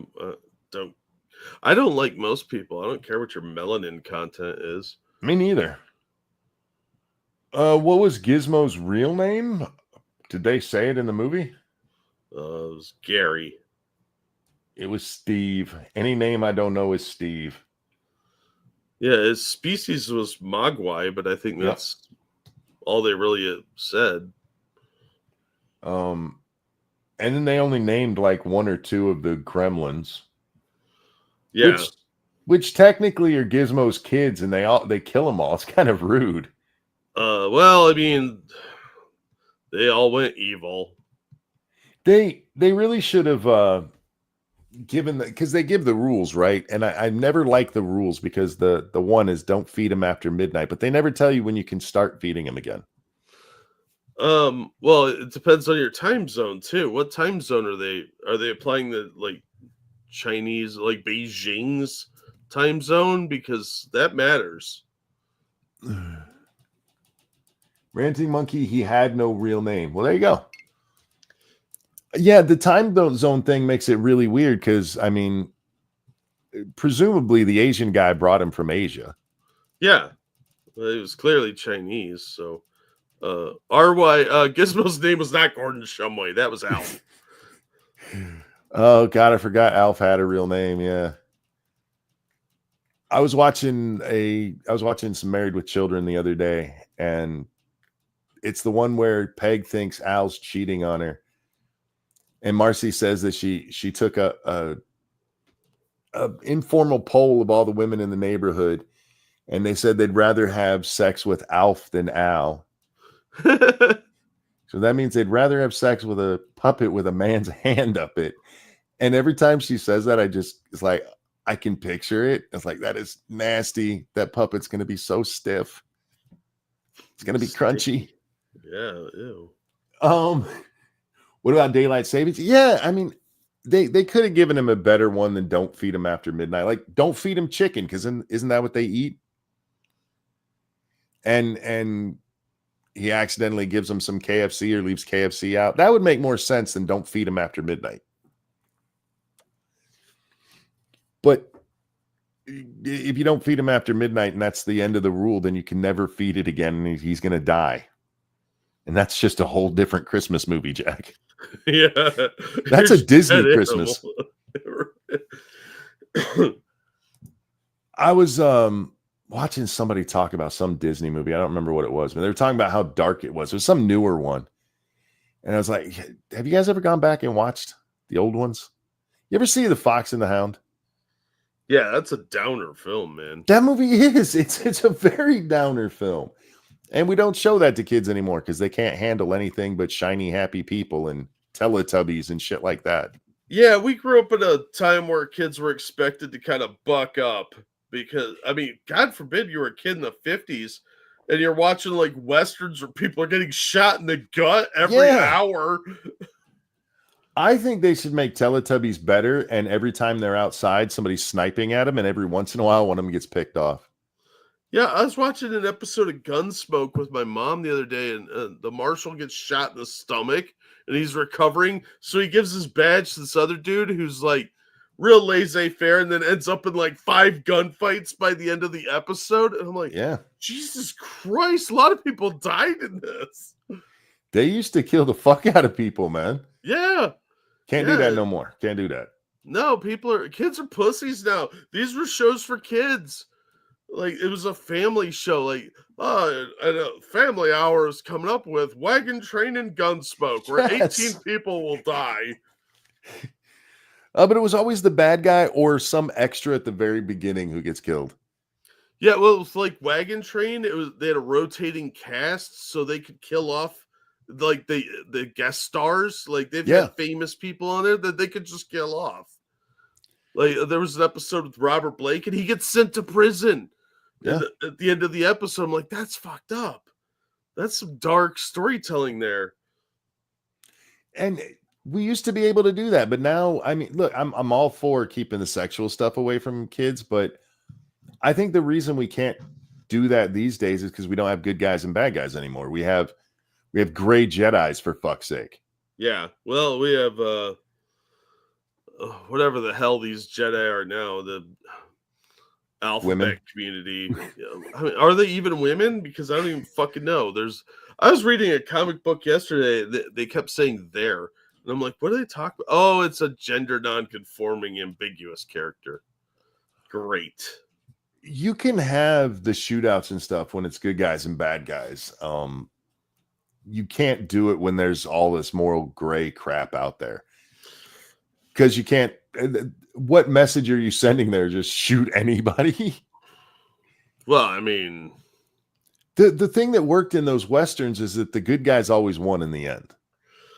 I don't like most people. I don't care what your melanin content is. Me neither. What was Gizmo's real name? Did they say it in the movie? It was Gary. It was Steve. Any name I don't know is Steve. Yeah, his species was Mogwai, but I think that's all they really said. And then they only named like 1 or 2 of the gremlins. Yeah. Which technically are Gizmo's kids, and they kill them all. It's kind of rude. Well, I mean, they all went evil. They really should have given because they give the rules, right? And I never like the rules because the one is don't feed them after midnight, but they never tell you when you can start feeding them again. Well, it depends on your time zone too. What time zone are they? Are they applying the like Chinese, like Beijing's time zone? Because that matters. Ranting Monkey, he had no real name. Well, there you go. Yeah, the time zone thing makes it really weird because, I mean, presumably the Asian guy brought him from Asia. Yeah, well, it was clearly Chinese. So, Gizmo's name was not Gordon Shumway. That was Alf. Oh God, I forgot Alf had a real name. Yeah. I was watching some Married with Children the other day, and it's the one where Peg thinks Al's cheating on her. And Marcy says that she took a informal poll of all the women in the neighborhood, and they said they'd rather have sex with Alf than Al. So that means they'd rather have sex with a puppet with a man's hand up it. And every time she says that, it's like, I can picture it. It's like, that is nasty. That puppet's going to be so stiff. It's going to be crunchy. Yeah. Ew. What about daylight savings? Yeah, I mean, they could have given him a better one than don't feed him after midnight. Like, don't feed him chicken, because isn't that what they eat? And he accidentally gives him some KFC or leaves KFC out. That would make more sense than don't feed him after midnight. But if you don't feed him after midnight and that's the end of the rule, then you can never feed it again and he's going to die. And that's just a whole different Christmas movie, Jack. Yeah. That's a Disney Christmas. I was watching somebody talk about some Disney movie. I don't remember what it was, but they were talking about how dark it was. It was some newer one. And I was like, have you guys ever gone back and watched the old ones? You ever see The Fox and the Hound? Yeah, that's a downer film, man. That movie is. It's a very downer film. And we don't show that to kids anymore because they can't handle anything but shiny, happy people and Teletubbies and shit like that. Yeah, we grew up in a time where kids were expected to kind of buck up because, I mean, God forbid you were a kid in the 50s and you're watching like Westerns where people are getting shot in the gut every hour. I think they should make Teletubbies better, and every time they're outside, somebody's sniping at them, and every once in a while, one of them gets picked off. Yeah, I was watching an episode of Gunsmoke with my mom the other day, and the marshal gets shot in the stomach, and he's recovering, so he gives his badge to this other dude who's like real laissez-faire, and then ends up in like 5 gunfights by the end of the episode, and I'm like, yeah, Jesus Christ, a lot of people died in this. They used to kill the fuck out of people, man. Yeah. Can't do that no more. Can't do that. No, kids are pussies now. These were shows for kids. Like, it was a family show. Like, family hour is coming up with Wagon Train and Gunsmoke, where 18 people will die. But it was always the bad guy or some extra at the very beginning who gets killed. Yeah, well, it was like Wagon Train. They had a rotating cast, so they could kill off like the guest stars. Like, they've had famous people on there that they could just kill off. Like, there was an episode with Robert Blake, and he gets sent to prison. Yeah. At the end of the episode, I'm like, that's fucked up. That's some dark storytelling there. And we used to be able to do that, but now, I mean, look, I'm all for keeping the sexual stuff away from kids, but I think the reason we can't do that these days is because we don't have good guys and bad guys anymore. We have gray Jedis, for fuck's sake. Yeah. Well, we have whatever the hell these Jedi are now, the alphabet community. I mean, are they even women? Because I don't even fucking know. I was reading a comic book yesterday. They kept saying there. And I'm like, what are they talking about? Oh, it's a gender non-conforming ambiguous character. Great. You can have the shootouts and stuff when it's good guys and bad guys. You can't do it when there's all this moral gray crap out there. Because you can't. What message are you sending there? Just shoot anybody? Well, I mean, the thing that worked in those Westerns is that the good guys always won in the end.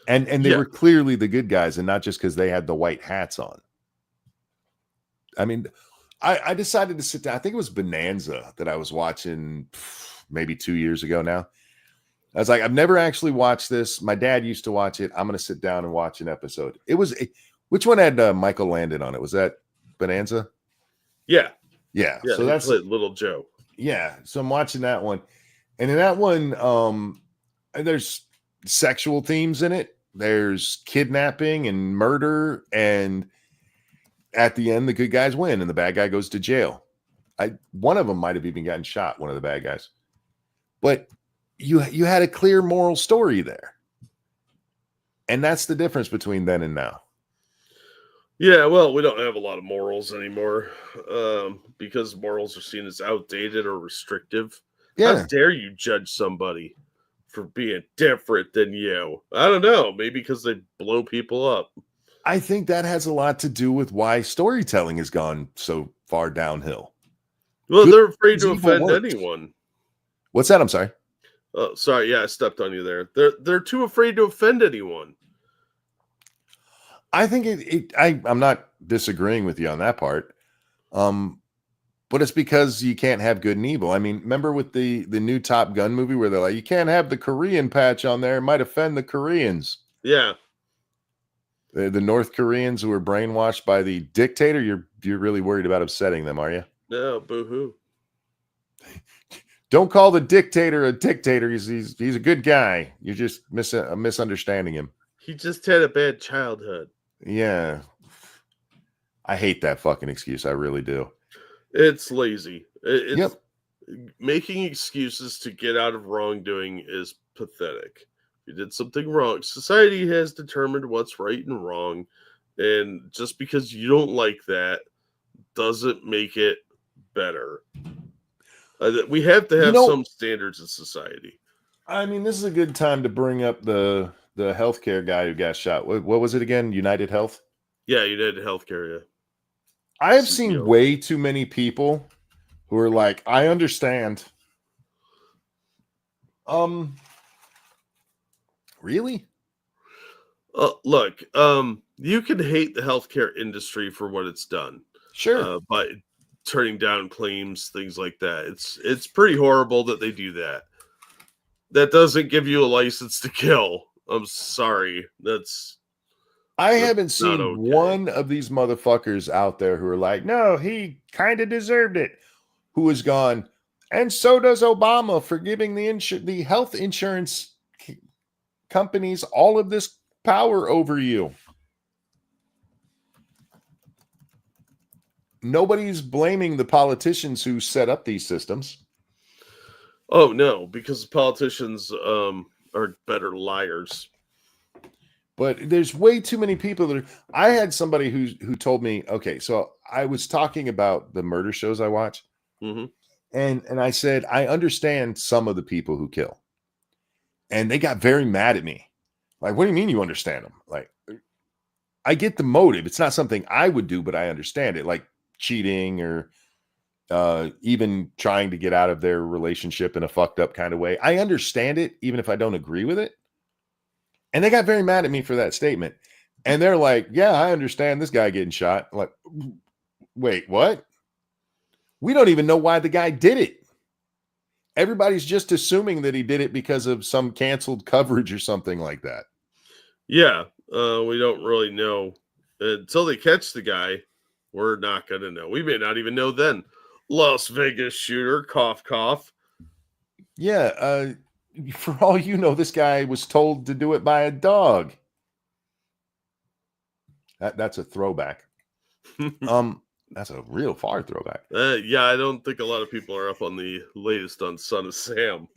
And they were clearly the good guys, and not just because they had the white hats on. I mean, I decided to sit down. I think it was Bonanza that I was watching maybe 2 years ago now. I was like, I've never actually watched this. My dad used to watch it. I'm going to sit down and watch an episode. Which one had Michael Landon on it? Was that Bonanza? Yeah. So that's Little Joe. Yeah. So I'm watching that one. And in that one, there's sexual themes in it. there's kidnapping and murder, and at the end, the good guys win and the bad guy goes to jail. One of them might have even gotten shot, one of the bad guys. But you had a clear moral story there. And that's the difference between then and now. Yeah, well, we don't have a lot of morals anymore because morals are seen as outdated or restrictive. Yeah. How dare you judge somebody for being different than you? I don't know. Maybe because they blow people up. I think that has a lot to do with why storytelling has gone so far downhill. Well, Good they're afraid to evil offend works. anyone. What's that? I'm sorry. Oh, sorry. Yeah, I stepped on you there. They're too afraid to offend anyone. I think I'm not disagreeing with you on that part. But it's because you can't have good and evil. I mean, remember with the new Top Gun movie where they're like, you can't have the Korean patch on there. It might offend the Koreans. Yeah. The North Koreans who were brainwashed by the dictator. You're really worried about upsetting them, are you? No, boo-hoo. Don't call the dictator a dictator. He's a good guy. You're just misunderstanding him. He just had a bad childhood. Yeah. I hate that fucking excuse. I really do. It's lazy. It's Yep. Making excuses to get out of wrongdoing is pathetic. You did something wrong. Society has determined what's right and wrong. And just because you don't like that doesn't make it better. We have to have some standards in society. I mean, this is a good time to bring up the healthcare guy who got shot. What was it again? United Health? Yeah, United Healthcare, yeah. I have seen way too many people who are like, I understand. Really? Look, you can hate the healthcare industry for what it's done. Sure. By turning down claims, things like that. It's pretty horrible that they do that. That doesn't give you a license to kill. I'm sorry. I haven't seen okay. one of these motherfuckers out there who are like, no, he kind of deserved it. Who has gone, and so does Obama for giving the health insurance companies all of this power over you. Nobody's blaming the politicians who set up these systems. Oh, no, because politicians are better liars. But there's way too many people that are. I had somebody who told me, okay, so I was talking about the murder shows I watch. Mm-hmm. And I said, I understand some of the people who kill. And they got very mad at me. Like, what do you mean you understand them? Like, I get the motive. It's not something I would do, but I understand it. Like cheating or even trying to get out of their relationship in a fucked up kind of way. I understand it, even if I don't agree with it. And they got very mad at me for that statement. And they're like, yeah, I understand this guy getting shot. I'm like, wait, what? We don't even know why the guy did it. Everybody's just assuming that he did it because of some canceled coverage or something like that. Yeah, we don't really know. Until they catch the guy, we're not going to know. We may not even know then. Las Vegas shooter, cough, cough. Yeah, for all you know, this guy was told to do it by a dog. That's a throwback. That's a real far throwback. Yeah, I don't think a lot of people are up on the latest on Son of Sam.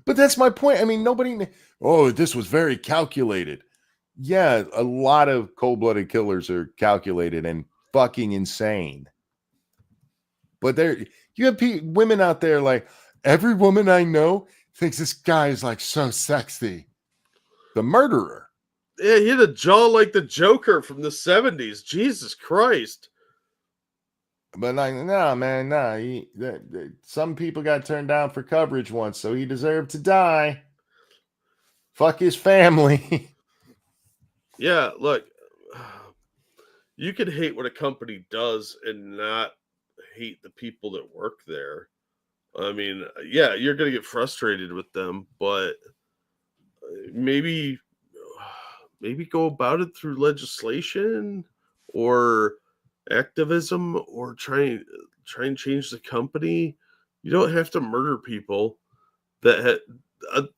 But that's my point. I mean, this was very calculated. Yeah, a lot of cold-blooded killers are calculated and fucking insane. But you have women out there like, every woman I know thinks this guy is like so sexy. The murderer. Yeah, he had a jaw like the Joker from the 70s. Jesus Christ. But like, no, man, no. Some people got turned down for coverage once, so he deserved to die. Fuck his family. Yeah, look, you can hate what a company does and not hate the people that work there. I mean, yeah, you're going to get frustrated with them, but maybe go about it through legislation or activism, or try and change the company. You don't have to murder people that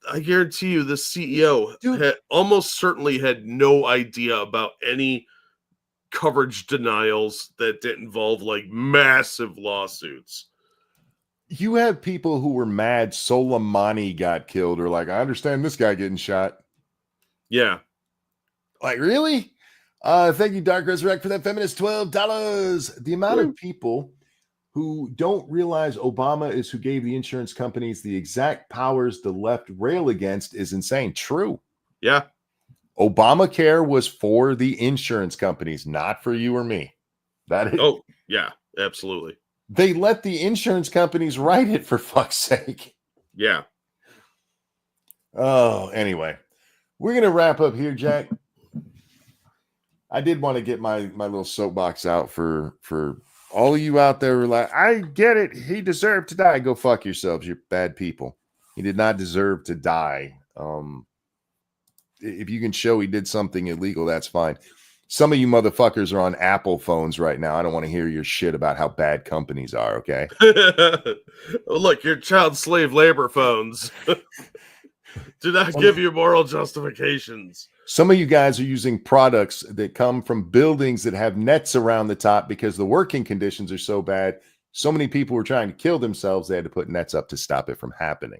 I guarantee you, the CEO Dude. almost certainly had no idea about any coverage denials that didn't involve like massive lawsuits. You have people who were mad Soleimani got killed, or like, I understand this guy getting shot. Yeah. Like, really? Thank you, Dark Resurrect, for that feminist $12. The amount of people who don't realize Obama is who gave the insurance companies the exact powers the left rail against is insane. True. Yeah. Obamacare was for the insurance companies, not for you or me. That is, Oh, yeah, absolutely. they let the insurance companies write it, for fuck's sake. Yeah. Oh, anyway, we're going to wrap up here, Jack. I did want to get my little soapbox out for all of you out there who are like, I get it. He deserved to die. Go fuck yourselves. You're bad people. He did not deserve to die. If you can show he did something illegal, that's fine. Some of you motherfuckers are on Apple phones right now. I don't want to hear your shit about how bad companies are, okay? Look, your child slave labor phones do not give you moral justifications. Some of you guys are using products that come from buildings that have nets around the top because the working conditions are so bad. So many people were trying to kill themselves, they had to put nets up to stop it from happening.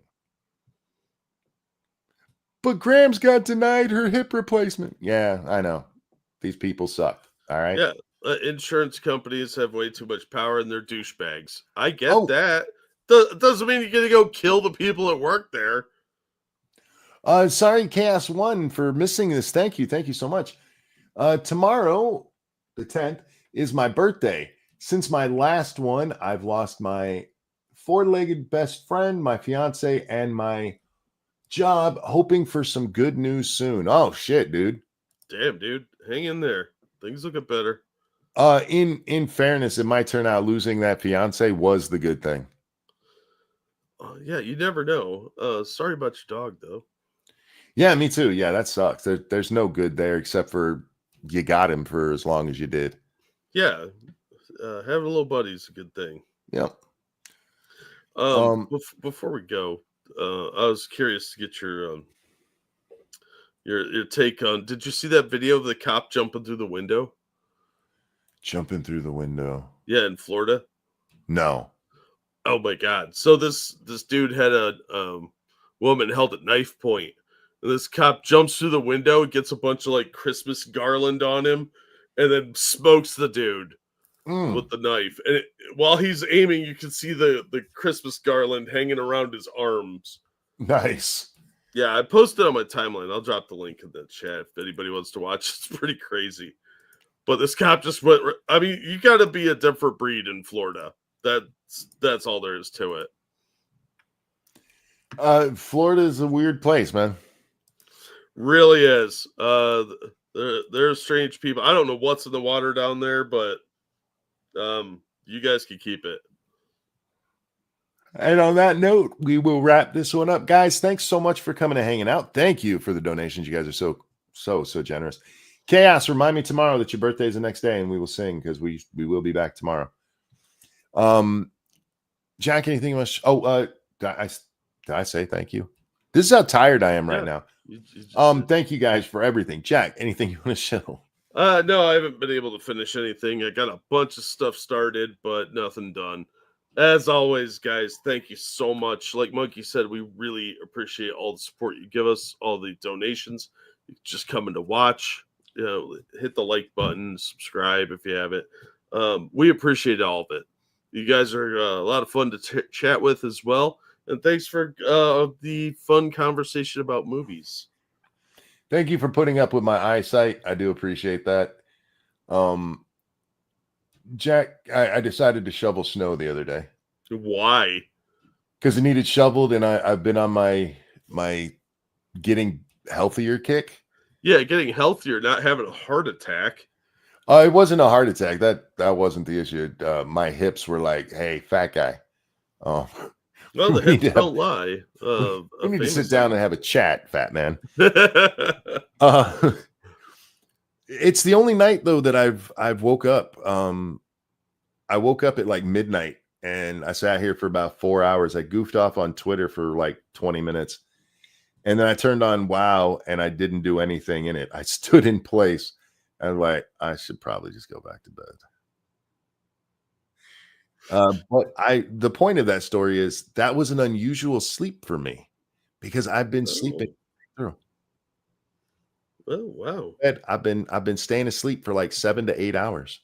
But Grams got denied her hip replacement. Yeah, I know. These people suck. All right. Yeah. Insurance companies have way too much power and they're douchebags. I get that. Doesn't mean you're going to go kill the people that work there. Sorry, Chaos One, for missing this. Thank you. Thank you so much. Tomorrow, the 10th, is my birthday. Since my last one, I've lost my four-legged best friend, my fiance, and my job, hoping for some good news soon. Oh, shit, dude. Damn, dude. Hang in there. Things will get better. In fairness, it might turn out losing that fiance was the good thing. Yeah, you never know. Sorry about your dog, though. Yeah, me too. Yeah, that sucks. There's no good there except for you got him for as long as you did. Yeah. Having a little buddy is a good thing. Yep. Before we go, I was curious to get your take on, did you see that video of the cop jumping through the window? Jumping through the window. Yeah, in Florida. No. Oh my God. So this dude had a woman held at knife point. And this cop jumps through the window, gets a bunch of like Christmas garland on him, and then smokes the dude with the knife. And while he's aiming, you can see the Christmas garland hanging around his arms. Nice. Yeah, I posted on my timeline. I'll drop the link in the chat if anybody wants to watch. It's pretty crazy. But this cop just went. I mean, you got to be a different breed in Florida. That's all there is to it. Florida is a weird place, man. Really is. They're strange people. I don't know what's in the water down there, but you guys can keep it. And on that note, we will wrap this one up. Guys, thanks so much for coming and hanging out. Thank you for the donations. You guys are so generous. Chaos, remind me tomorrow that your birthday is the next day and we will sing because we will be back tomorrow. Jack, anything else? Did I say thank you? This is how tired I am right now. Thank you guys for everything. Jack, anything you want to show? No, I haven't been able to finish anything. I got a bunch of stuff started, but nothing done. As always, guys, thank you so much. Like Monkey said, we really appreciate all the support you give us, all the donations. Just coming to watch, hit the like button, subscribe if you haven't. We appreciate all of it. You guys are a lot of fun to chat with as well. And thanks for the fun conversation about movies. Thank you for putting up with my eyesight. I do appreciate that. Jack, I decided to shovel snow the other day. Why? Because it needed shoveled, and I've been on my getting healthier kick. Yeah, getting healthier, not having a heart attack. It wasn't a heart attack. That wasn't the issue. My hips were like, "Hey, fat guy." Oh. Well, the hips don't lie. We need to sit down and have a chat, fat man. It's the only night though that I've woke up. I woke up at like midnight and I sat here for about 4 hours. I goofed off on Twitter for like 20 minutes, And then I turned on WoW and I didn't do anything in it. I stood in place and like, I should probably just go back to bed. But the point of that story is that was an unusual sleep for me because I've been sleeping through. Oh wow. I've been staying asleep for like 7 to 8 hours.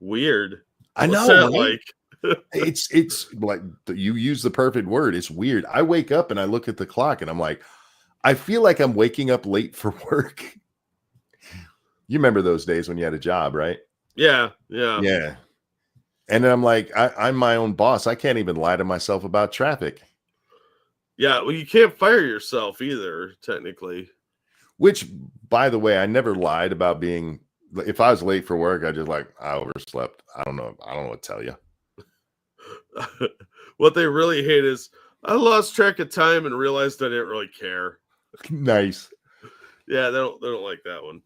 Weird. I What's know, that right? like? It's like you use the perfect word. It's weird. I wake up and I look at the clock and I'm like, I feel like I'm waking up late for work. You remember those days when you had a job, right? Yeah. Yeah. And then I'm like, I'm my own boss. I can't even lie to myself about traffic. Yeah, well, you can't fire yourself either, technically. Which, by the way, I never lied about being. If I was late for work, I just like I overslept. I don't know what to tell you. What they really hate is I lost track of time and realized I didn't really care. Nice. Yeah, they don't like that one.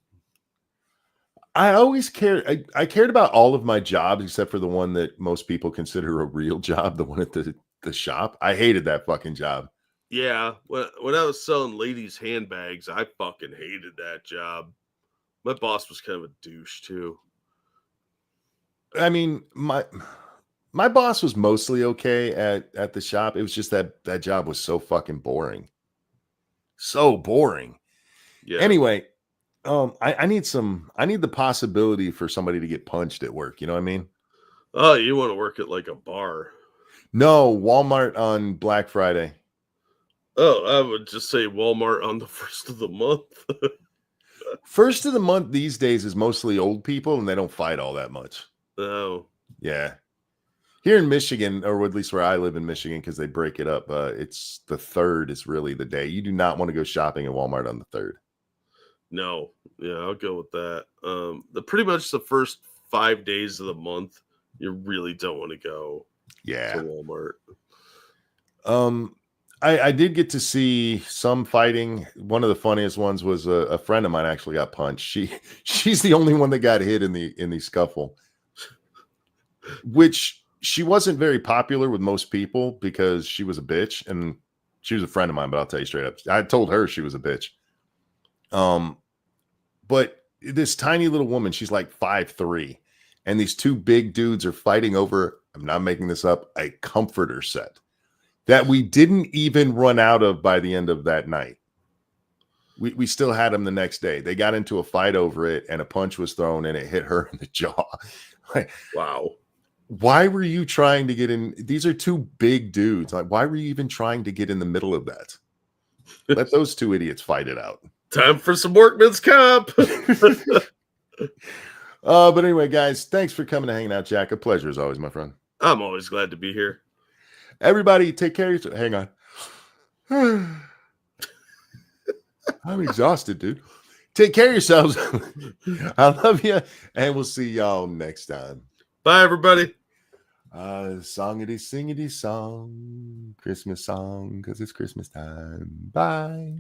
I always cared. I cared about all of my jobs except for the one that most people consider a real job, the one at the shop. I hated that fucking job. Yeah, when I was selling ladies' handbags, I fucking hated that job. My boss was kind of a douche too. I mean, my boss was mostly okay at the shop. It was just that job was so fucking boring. So boring. Yeah. Anyway, I need the possibility for somebody to get punched at work. You know what I mean? Oh, you want to work at like a bar? No, Walmart on Black Friday. Oh, I would just say Walmart on the first of the month. First of the month these days is mostly old people and they don't fight all that much. Oh. Yeah. Here in Michigan, or at least where I live in Michigan, because they break it up, it's the 3rd is really the day. You do not want to go shopping at Walmart on the 3rd. No. Yeah, I'll go with that. Pretty much the first 5 days of the month, you really don't want to go to Walmart. I did get to see some fighting. One of the funniest ones was a friend of mine actually got punched. She's the only one that got hit in the scuffle, which she wasn't very popular with most people because she was a bitch, and she was a friend of mine. But I'll tell you straight up, I told her she was a bitch. But this tiny little woman, she's like 5'3", and these two big dudes are fighting over, I'm not making this up, a comforter set that we didn't even run out of by the end of that night. We still had them the next day. They got into a fight over it, and a punch was thrown, and it hit her in the jaw. Like, wow. Why were you trying to get in? These are two big dudes. Like, why were you even trying to get in the middle of that? Let those two idiots fight it out. Time for some workman's comp. But anyway, guys, thanks for coming and hanging out, Jack. A pleasure as always, my friend. I'm always glad to be here. Everybody, take care of yourself. Hang on. I'm exhausted, dude. Take care of yourselves. I love you, and we'll see y'all next time. Bye, everybody. Songity, singity song, Christmas song, because it's Christmas time. Bye.